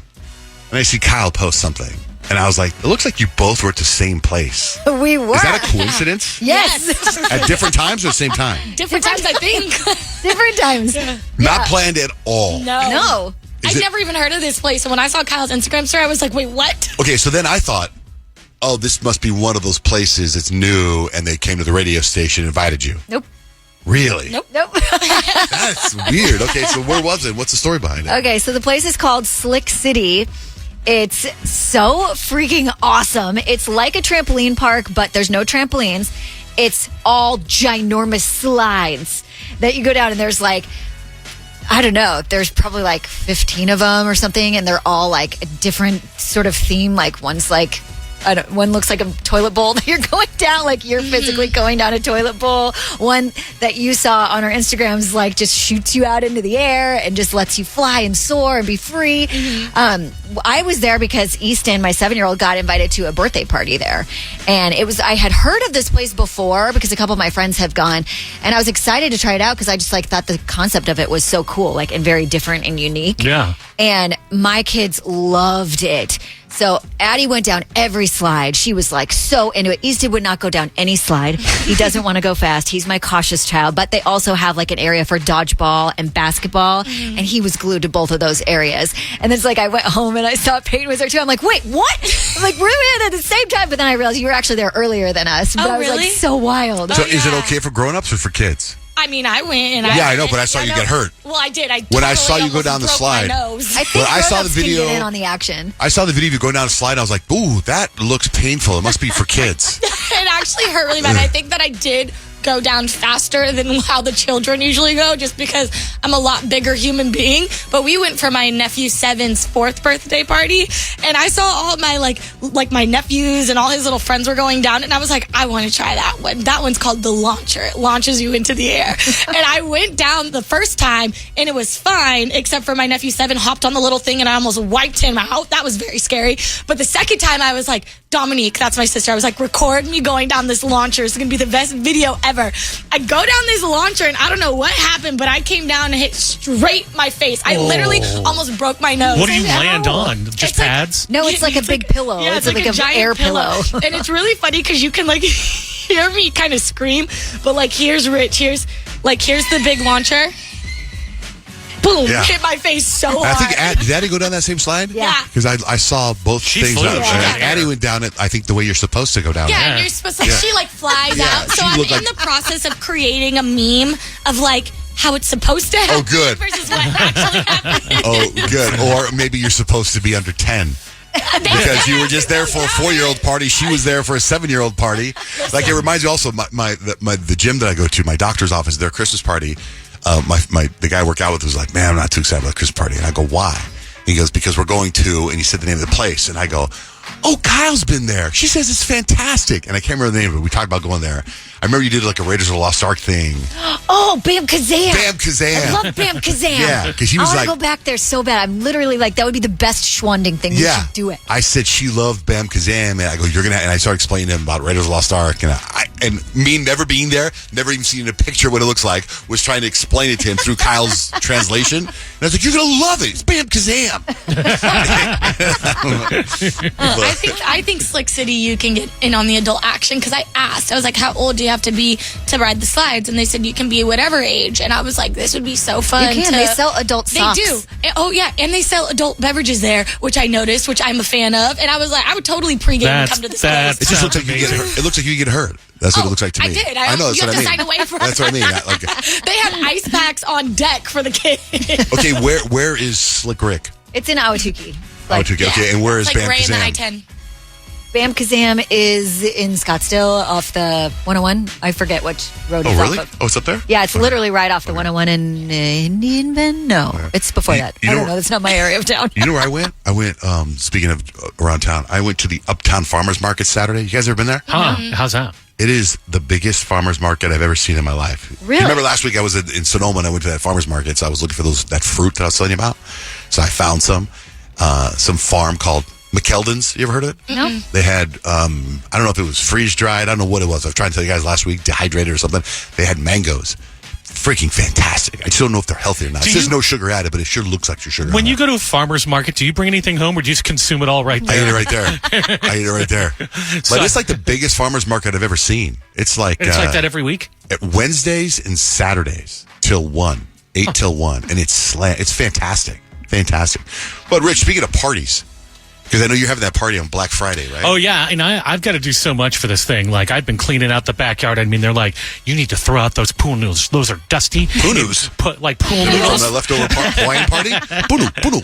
and I see Kyle post something. And I was like, it looks like you both were at the same place. We were. Is that a coincidence? Yes. At different times or the same time? Different times, I think. Different times. Not planned at all. No. Is I'd it- never even heard of this place. So when I saw Kyle's Instagram story, I was like, wait, what? Okay, so then I thought, oh, this must be one of those places that's new and they came to the radio station and invited you. Nope. Really? Nope. That's weird. Okay, so where was it? What's the story behind it? Okay, so the place is called Slick City. It's so freaking awesome. It's like a trampoline park, but there's no trampolines. It's all ginormous slides that you go down, and there's like, I don't know, there's probably like 15 of them or something, and they're all like a different sort of theme. Like one's like, one looks like a toilet bowl that you're going down, like you're physically going down a toilet bowl. One that you saw on our Instagrams, like just shoots you out into the air and just lets you fly and soar and be free. I was there because Easton, my 7-year-old, got invited to a birthday party there. And I had heard of this place before because a couple of my friends have gone. And I was excited to try it out because I just like thought the concept of it was so cool, like, and very different and unique. Yeah. And my kids loved it. So Addie went down every slide. She was like so into it. Easton would not go down any slide. He doesn't want to go fast. He's my cautious child. But they also have like an area for dodgeball and basketball. And he was glued to both of those areas. And then it's like I went home and I saw Peyton was there too. I'm like, wait, what? I'm like, we're there at the same time. But then I realized you were actually there earlier than us. But I was really? like, so wild. So is it okay for grown-ups or for kids? I mean, I went and Yeah, I know, but I saw you get hurt. Well, I did. When I saw you go down the slide. I think When I saw the grown-ups video- can get in on the action. I saw the video of you going down a slide. I was like, ooh, that looks painful. It must be for kids. It actually hurt really bad. I think that I did go down faster than how the children usually go just because I'm a lot bigger human being. But we went for my nephew Seven's 4th birthday party and I saw all my like my nephews and all his little friends were going down and I was like, I want to try that one. That one's called the launcher. It launches you into the air. And I went down the first time and it was fine except for my nephew Seven hopped on the little thing and I almost wiped him out. That was very scary. But the second time I was like, Dominique, that's my sister. I was like, record me going down this launcher. It's going to be the best video ever. I go down this launcher and I don't know what happened, but I came down and hit straight my face. I literally almost broke my nose. What do you land on? Just It's like- pads? No, it's like a big pillow. Yeah, it's like a an giant air pillow. And it's really funny because you can like hear me kind of scream, but like here's Rich. Here's the big launcher. Boom! Yeah. Hit my face so I hard. think, did Addie go down that same slide? Yeah. Because I saw both She things. flew. And Yeah. Addie went down it, I think, the way you're supposed to go down Yeah, it. and you're supposed to, she like flies Yeah, out. So she I'm looked in like- the process of creating a meme of like how it's supposed to happen. Oh, good. Versus what actually happened. Oh, good. Or maybe you're supposed to be under 10. Because you were just there for a 4-year-old party. She was there for a 7-year-old party. Like, it reminds me also, the gym that I go to, my doctor's office, their Christmas party, the guy I work out with was like, man, I'm not too excited about the Christmas party. And I go, why? He goes, because we're going to, and he said the name of the place. And I go, oh, Kyle's been there. She says it's fantastic. And I can't remember the name of it. We talked about going there. I remember you did like a Raiders of the Lost Ark thing. Oh, Bam Kazam. Bam Kazam. I love Bam Kazam. Yeah, because he was I like, want to go back there so bad. I'm literally like, that would be the best schwanding thing. yeah. We should do it. I said she loved Bam Kazam, and I go, you're gonna. And I started explaining to him about Raiders of the Lost Ark, and me never being there, never even seeing a picture of what it looks like, was trying to explain it to him through Kyle's translation. And I was like, you're gonna love it. It's Bam Kazam. I think Slick City you can get in on the adult action because I asked. I was like, how old do you have to be to ride the slides? And they said you can be whatever age. And I was like, this would be so fun. You can. They sell adult socks. They do. Oh, yeah. And they sell adult beverages there, which I noticed, which I'm a fan of. And I was like, I would totally pregame and come to this place. It just looks like you get hurt. It looks like you get hurt. That's what it looks like to me. I did. I know. That's you what have I to mean. sign away for That's what I mean. They had ice packs on deck for the kids. Okay, where is Slick Rick? It's in Ahwatukee. Ahwatukee. Okay, and where is It's Bam like Ray in the Kazam? I-10. Bam Kazam is in Scottsdale off the 101. I forget which road Oh, it's really? off of. Oh, it's up there? Yeah, it's literally right off the 101 in Indian Bend. No, it's before that. I don't know. That's not my area of town. You know where I went? I went, speaking of around town, I went to the Uptown Farmers Market Saturday. You guys ever been there? How's that? It is the biggest farmers market I've ever seen in my life. Really? You remember last week I was in Sonoma and I went to that farmers market, so I was looking for that fruit that I was telling you about. So I found some farm called McKeldon's. You ever heard of it? No. They had, I don't know if it was freeze dried. I don't know what it was. I was trying to tell you guys last week, dehydrated or something. They had mangoes. Freaking fantastic. I just don't know if they're healthy or not. It says no sugar added, but it sure looks like sugar. When you go to a farmer's market, do you bring anything home or do you just consume it all right there? I eat it right there. But it's like the biggest farmer's market I've ever seen. It's like like that every week? Wednesdays and Saturdays till 1, 8 till 1. And it's fantastic. Fantastic. But Rich, speaking of parties, because I know you're having that party on Black Friday, right? Oh, yeah. And I've got to do so much for this thing. Like, I've been cleaning out the backyard. I mean, they're like, you need to throw out those pool noodles. Those are dusty. Pool noodles? Put, like, pool On noodles. the leftover Hawaiian party? Pool.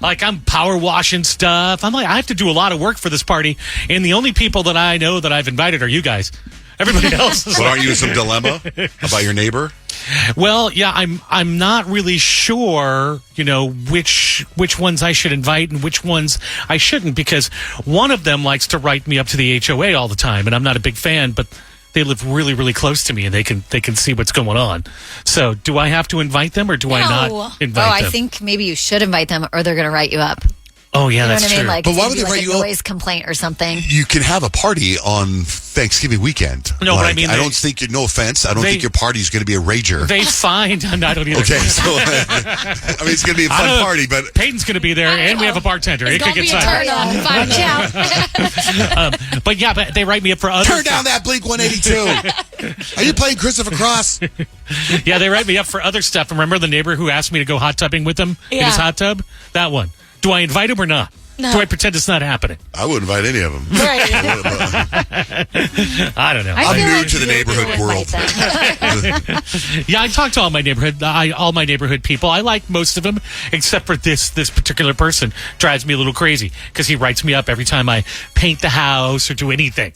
Like, I'm power washing stuff. I'm like, I have to do a lot of work for this party. And the only people that I know that I've invited are you guys. Everybody else is But aren't you in some dilemma about your neighbor? Well, yeah, I'm not really sure, which ones I should invite and which ones I shouldn't, because one of them likes to write me up to the HOA all the time, and I'm not a big fan, but they live really, really close to me, and they can see what's going on. So, do I have to invite them, or do I not invite them? I think maybe you should invite them, or they're going to write you up. Oh, yeah, You know that's what I mean? true. Like, But why it's would they gonna be write like you a up? noise complaint or something. You can have a party on Thanksgiving weekend. No, but I mean, I don't think, no offense, I don't think your party is going to be a rager. They find, I don't either. Okay, so, I mean, it's going to be a fun party, but... Peyton's going to be there, and we have a bartender. It's It could going to get be a sideways. turn on. Find out. But yeah, but they write me up for other Turn down that Blink 182. Are you playing Christopher Cross? Yeah, they write me up for other stuff. And remember the neighbor who asked me to go hot tubbing with him in his hot tub? That one. Do I invite him or not? No. Do I pretend it's not happening? I wouldn't invite any of them. Right. I don't know. I'm feel new like to the you neighborhood would world. invite them. Yeah, I talk to all my neighborhood people. I like most of them, except for this particular person drives me a little crazy because he writes me up every time I paint the house or do anything.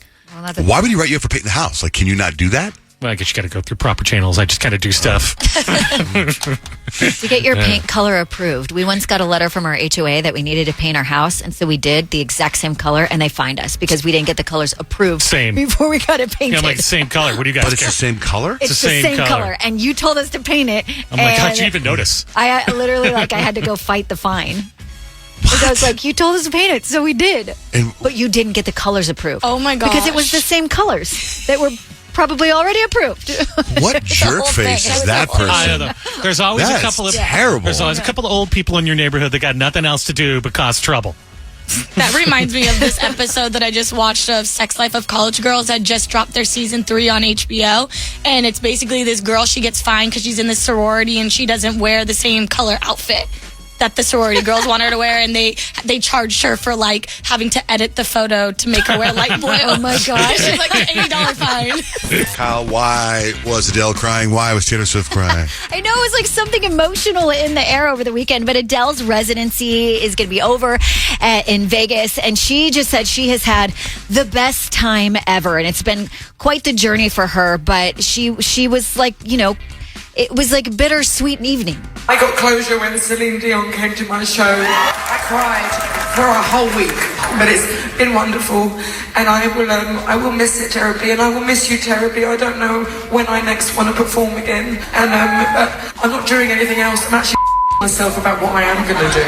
Why would he write you up for painting the house? Like, can you not do that? Well, I guess you got to go through proper channels. I just kind of do stuff. To get your paint color approved, we once got a letter from our HOA that we needed to paint our house, and so we did the exact same color, and they fined us because we didn't get the colors approved before we got it painted. Yeah, I'm like, the same color. What do you guys But it's care? the same color? It's the same color, and you told us to paint it. I'm like, how'd you even notice? I literally, I had to go fight the fine. Because I was like, you told us to paint it, so we did. But you didn't get the colors approved. Oh, my gosh. Because it was the same colors that were probably already approved. What jerk face is that person? I don't know. There's always That's a couple of terrible. There's always a couple of old people in your neighborhood that got nothing else to do but cause trouble. That reminds me of this episode that I just watched of Sex Life of College Girls that just dropped their season 3 on HBO. And it's basically this girl, she gets fined because she's in this sorority and she doesn't wear the same color outfit that the sorority girls want her to wear, and they charged her for having to edit the photo to make her wear light blue. Oh my gosh. She's like an $80 fine. Kyle, why was Adele crying? Why was Taylor Swift crying? I know it was something emotional in the air over the weekend, but Adele's residency is going to be over in Vegas, and she just said she has had the best time ever, and it's been quite the journey for her, but she was like, it was like a bittersweet evening. I got closure when Celine Dion came to my show. I cried for a whole week, but it's been wonderful, and I will miss it terribly, and I will miss you terribly. I don't know when I next want to perform again, and I'm not doing anything else. I'm actually myself about what I am going to do.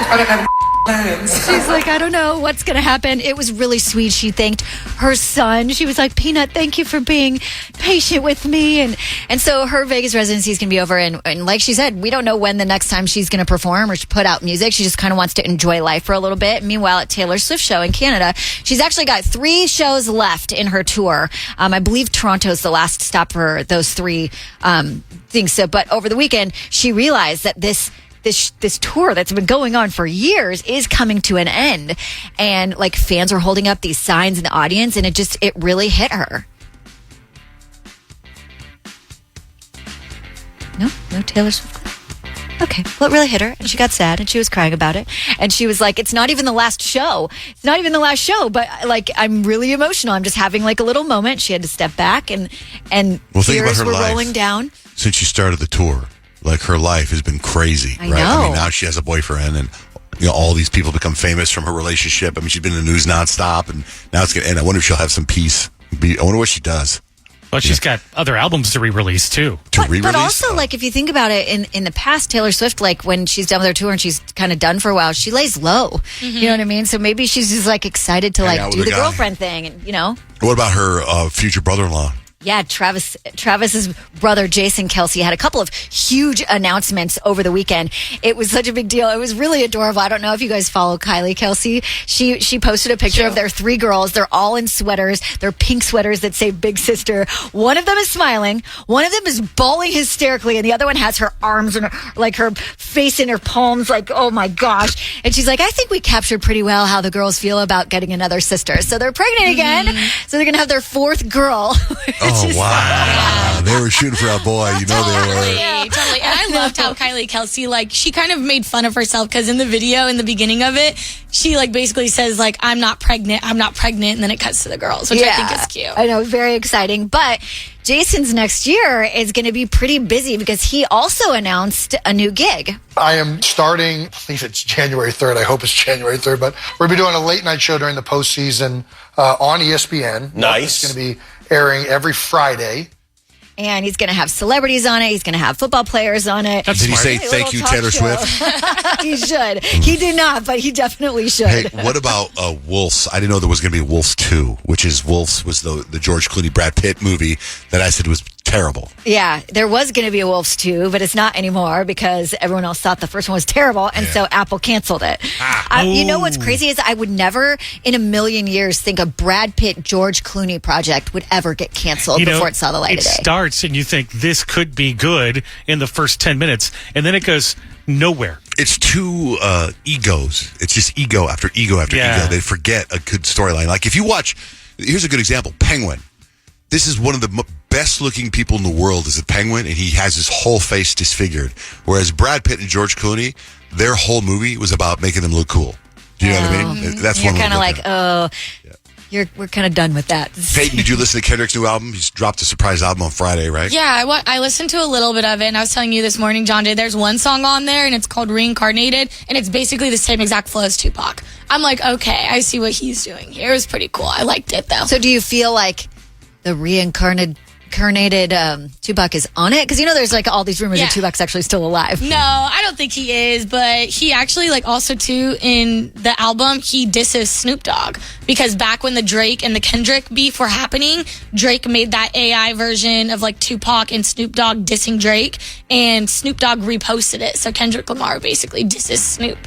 I don't have plans. She's like, I don't know what's going to happen. It was really sweet. She thanked her son. She was like, Peanut, thank you for being patient with me. And so her Vegas residency is going to be over. And like she said, we don't know when the next time she's going to perform or put out music. She just kind of wants to enjoy life for a little bit. Meanwhile, at Taylor Swift show in Canada, she's actually got 3 shows left in her tour. I believe Toronto's the last stop for those 3 things. So, but over the weekend, she realized that this tour that's been going on for years is coming to an end, and like fans are holding up these signs in the audience, and it really hit her. No Taylor Swift. Okay, well, it really hit her, and she got sad, and she was crying about it, and she was like, it's not even the last show, but like, I'm really emotional. I'm just having like a little moment. She had to step back, and tears were rolling down. Since she started the tour, like, her life has been crazy, right? I mean, now she has a boyfriend, and all these people become famous from her relationship. I mean, she's been in the news nonstop, and now it's going to end. I wonder if she'll have some peace. I wonder what she does. Well, she's got other albums to re-release, too. But also, like, if you think about it, in the past, Taylor Swift, like, when she's done with her tour and she's kind of done for a while, she lays low. Mm-hmm. You know what I mean? So maybe she's just, like, excited to, like, do the girlfriend thing, and, What about her future brother-in-law? Yeah, Travis's brother, Jason Kelce, had a couple of huge announcements over the weekend. It was such a big deal. It was really adorable. I don't know if you guys follow Kylie Kelce. She posted a picture of their 3 girls. They're all in sweaters. They're pink sweaters that say Big Sister. One of them is smiling. One of them is bawling hysterically. And the other one has her arms and her face in her palms. Like, oh my gosh. And she's like, I think we captured pretty well how the girls feel about getting another sister. So they're pregnant again. So they're going to have their 4th girl. Oh, wow. They were shooting for a boy. They were. Totally. And I loved how Kylie Kelce, like, she kind of made fun of herself, because in the video, in the beginning of it, she, like, basically says, like, I'm not pregnant. And then it cuts to the girls, which I think is cute. I know, very exciting. But Jason's next year is going to be pretty busy, because he also announced a new gig. I am starting, I think it's January 3rd. I hope it's January 3rd. But we're going to be doing a late night show during the postseason on ESPN. Nice. It's going to be airing every Friday. And he's going to have celebrities on it. He's going to have football players on it. Did he say thank you, Taylor Swift? He should. He did not, but he definitely should. Hey, what about Wolves? I didn't know there was going to be Wolves 2, which is Wolves was the George Clooney, Brad Pitt movie that I said was terrible. Yeah, there was going to be a Wolves 2, but it's not anymore, because everyone else thought the first one was terrible, and so Apple canceled it. You know what's crazy is I would never in a million years think a Brad Pitt, George Clooney project would ever get canceled before it saw the light of day. It starts and you think this could be good in the first 10 minutes, and then it goes nowhere. It's 2 egos. It's just ego after ego after ego. They forget a good storyline. Like, if you watch, here's a good example, Penguin. This is one of the best looking people in the world is a penguin, and he has his whole face disfigured. Whereas Brad Pitt and George Clooney, their whole movie was about making them look cool. Do you know what I mean? That's You're one kind of like, we're kind of done with that. Peyton, did you listen to Kendrick's new album? He's dropped a surprise album on Friday, right? Yeah, I listened to a little bit of it, and I was telling you this morning, John Jay, there's one song on there, and it's called Reincarnated, and it's basically the same exact flow as Tupac. I'm like, okay, I see what he's doing here. It was pretty cool. I liked it, though. So do you feel like the reincarnated Tupac is on it? Because there's like all these rumors that Tupac's actually still alive. No, I don't think he is, but he actually, like, also too in the album he disses Snoop Dogg, because back when the Drake and the Kendrick beef were happening, Drake made that AI version of like Tupac and Snoop Dogg dissing Drake, and Snoop Dogg reposted it, so Kendrick Lamar basically disses Snoop.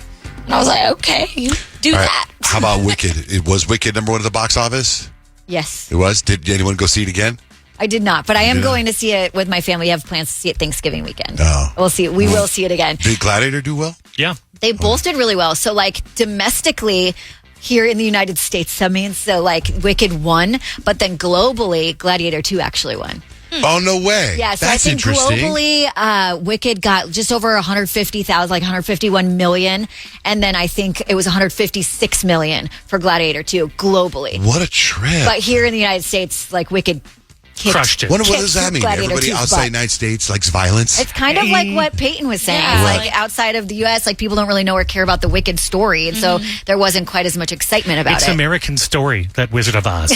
And I was like, okay, you do that. How about Wicked? It was Wicked #1 at the box office? Yes. It was? Did anyone go see it again? I did not, but I am going to see it with my family. I have plans to see it Thanksgiving weekend. Oh. We'll see it. We will see it again. Did Gladiator do well? Yeah. They both did really well. So, like, domestically here in the United States, Wicked won, but then globally, Gladiator 2 actually won. Oh, no way. Yeah, so That's I think interesting. globally, Wicked got just over 150,000, like 151 million. And then I think it was 156 million for Gladiator 2 globally. What a trip. But here in the United States, like, Wicked kicked. Crushed it. What does that mean? Gladiator Everybody 2's outside the butt. United States likes violence? It's kind of like what Peyton was saying. Yeah. It's like outside of the U.S., like people don't really know or care about the Wicked story, and so there wasn't quite as much excitement about It's it. American Story, that Wizard of Oz.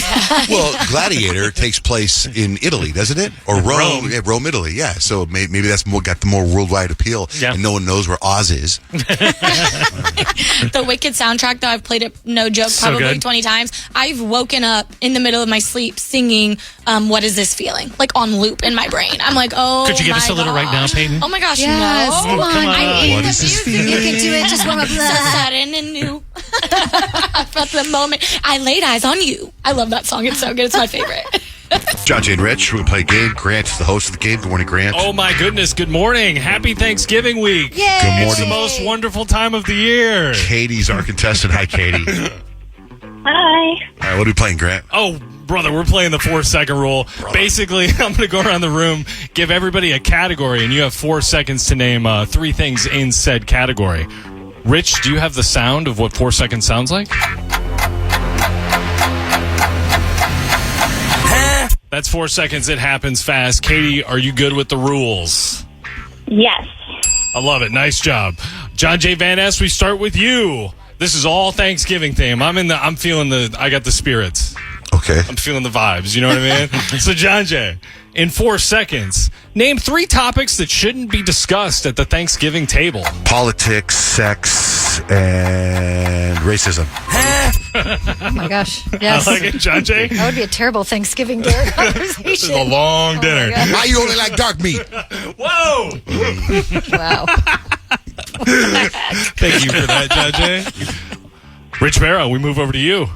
Well, Gladiator takes place in Italy, doesn't it? Or Rome. Yeah, Rome, Italy. Yeah. So maybe that's got the more worldwide appeal. Yeah. And no one knows where Oz is. The Wicked soundtrack, though, I've played it, no joke, So probably good. 20 times. I've woken up in the middle of my sleep singing What Is This Feeling? Like on loop in my brain. I'm like, oh, Could you give us a little right now, gosh. Peyton? Oh my gosh, Yes, no. come on. Come on. I hate What the is this music. You can do it. Just warm up. So sudden and new. I felt the moment I laid eyes on you. I love that song. It's so good. It's my favorite. John, Jay, and Rich, we play a game. Grant's the host of the game. Good morning, Grant. Oh my goodness, good morning. Happy Thanksgiving week. Yay. Good It's the morning. most wonderful time of the year. Katie's our contestant. Hi, Katie. Hi. All right, what are we playing, Grant? Oh, brother, we're playing the 4-second rule. Basically, I'm going to go around the room, give everybody a category, and you have 4 seconds to name 3 things in said category. Rich, do you have the sound of what 4 seconds sounds like? That's 4 seconds. It happens fast. Katie, are you good with the rules? Yes. I love it. Nice job. John J. Van Ness, we start with you. This is all Thanksgiving theme. I got the spirits. Okay. I'm feeling the vibes. You know what I mean? So, John Jay, in 4 seconds, name 3 topics that shouldn't be discussed at the Thanksgiving table. Politics, sex, and racism. Oh my gosh. Yes. I like it, John Jay. That would be a terrible Thanksgiving dinner conversation. This is a long dinner. Why you only like dark meat? Whoa! Wow. Thank you for that, John Jay. Rich Barrow, we move over to you.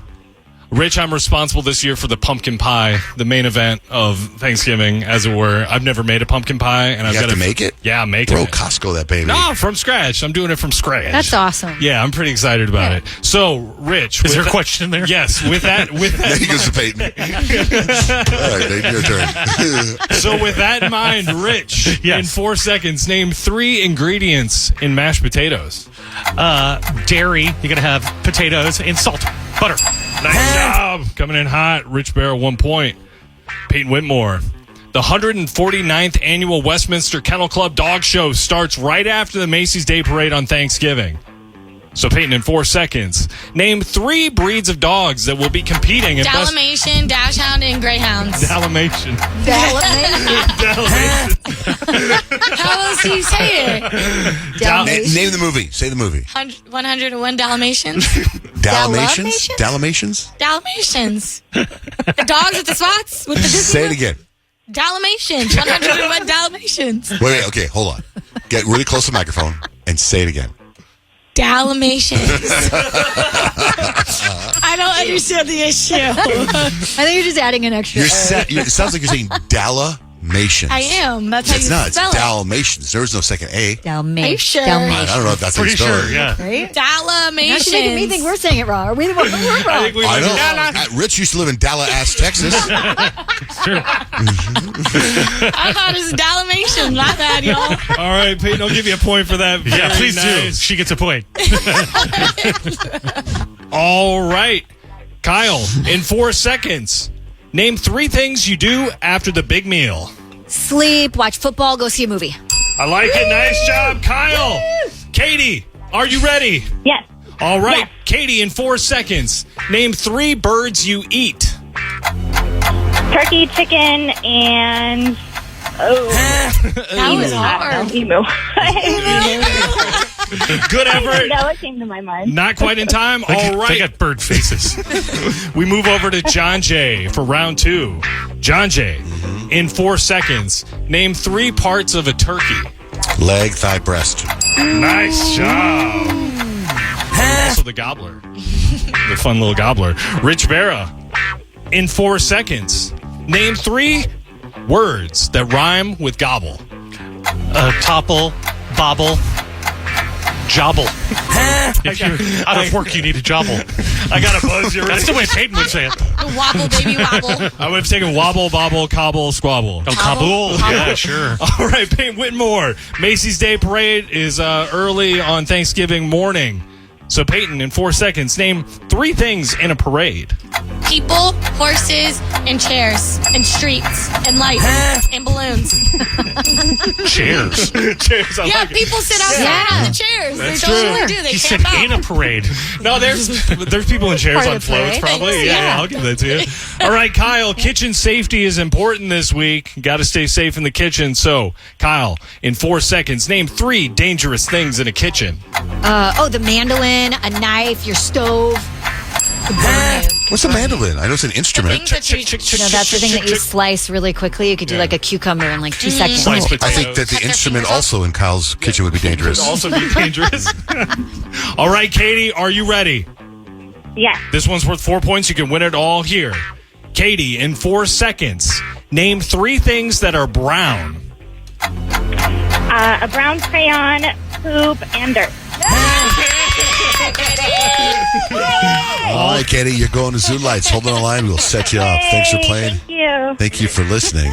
Rich, I'm responsible this year for the pumpkin pie, the main event of Thanksgiving, as it were. I've never made a pumpkin pie, and I've You got have to make it? Yeah, I'm making Bro, it. Costco that baby. No, from scratch. I'm doing it from scratch. That's awesome. Yeah, I'm pretty excited about it. So, Rich, Is there a question in there? Yes, with that. Then he goes to Peyton. All right, Peyton, your turn. So, with that in mind, Rich, Yes. in 4 seconds, name 3 ingredients in mashed potatoes. Dairy, you're going to have potatoes and salt, butter. Nice job. Coming in hot. Rich Barrow, 1 point. Peyton Whitmore. The 149th annual Westminster Kennel Club Dog Show starts right after the Macy's Day Parade on Thanksgiving. So, Peyton, in 4 seconds, name 3 breeds of dogs that will be competing in Dalmatian, Dachshund, and Greyhounds. Dalmatian. How else do you say it? Name the movie. Say the movie. 101 Dalmatians. Dalmatians? Dalmatians? Dalmatians. The dogs with the spots? With the Say it again. Dalmatians. 101 Dalmatians. Wait, okay, hold on. Get really close to the microphone and say it again. Dalmatians. I don't understand the issue. I think you're just adding an extra. It sounds like you're saying Dalmatians. I am. That's how It's you not. It's spell it. Dalmatians. There was no second A. Dalmatian. Are you sure? I don't know if that's how you Pretty spell sure, it. yeah. Right? Dalmatians. Now she's making me think we're saying it wrong. Are we the one we're wrong? think we I live in know. Dallas. Rich used to live in Dallas, Texas. Sure. I thought it was Dalmatian. My bad, y'all. All right, Peyton, I'll give you a point for that. Yeah, Very please do. nice. She gets a point. All right. Kyle, in 4 seconds, name 3 things you do after the big meal. Sleep, watch football, go see a movie. I like it. Nice job, Kyle. Katie, are you ready? Yes. All right. Yes. Katie, in 4 seconds, name 3 birds you eat. Turkey, chicken, and That was hard. emu. Good effort. That what came to my mind. Not quite in time. All They right. got bird faces. We move over to John Jay for round 2. John Jay, in 4 seconds, name 3 parts of a turkey. Leg, thigh, breast. Nice job. Also the gobbler. The fun little gobbler. Rich Vera, in 4 seconds, name 3 words that rhyme with gobble. Topple, bobble, jobble. If you're out of work, you need a jobble. I got a buzz. That's the way Peyton would say it. Wobble, baby, wobble. I would have taken wobble, bobble, cobble, squabble. Oh, Kabul. Yeah, sure. All right, Peyton Whitmore. Macy's Day Parade is early on Thanksgiving morning. So, Peyton, in 4 seconds, name 3 things in a parade. people, horses, and chairs, and streets, and lights, and balloons. Chairs. Chairs. I Yeah, like it. people sit outside on the chairs. That's They totally true. do. They He said camp out. in a parade. No, there's people in chairs Part on of the floats, parade. probably. Yeah. Yeah, I'll give that to you. All right, Kyle, kitchen safety is important this week. Got to stay safe in the kitchen. So, Kyle, in 4 seconds, name 3 dangerous things in a kitchen. The mandolin, a knife, your stove. What's a mandolin? I know it's an instrument. Things that you That's the thing that you slice really quickly. You could do like a cucumber in like 2 seconds. Slice potatoes. I think that the instrument also in Kyle's kitchen would be dangerous. Could also be dangerous. All right, Katie, are you ready? Yes. This one's worth 4 points. You can win it all here. Katie, in 4 seconds, name 3 things that are brown. A brown crayon, poop, and dirt. All right, Katie, you're going to Zoo Lights. Hold on the line. We'll set you up. Thanks for playing. Thank you. Thank you for listening.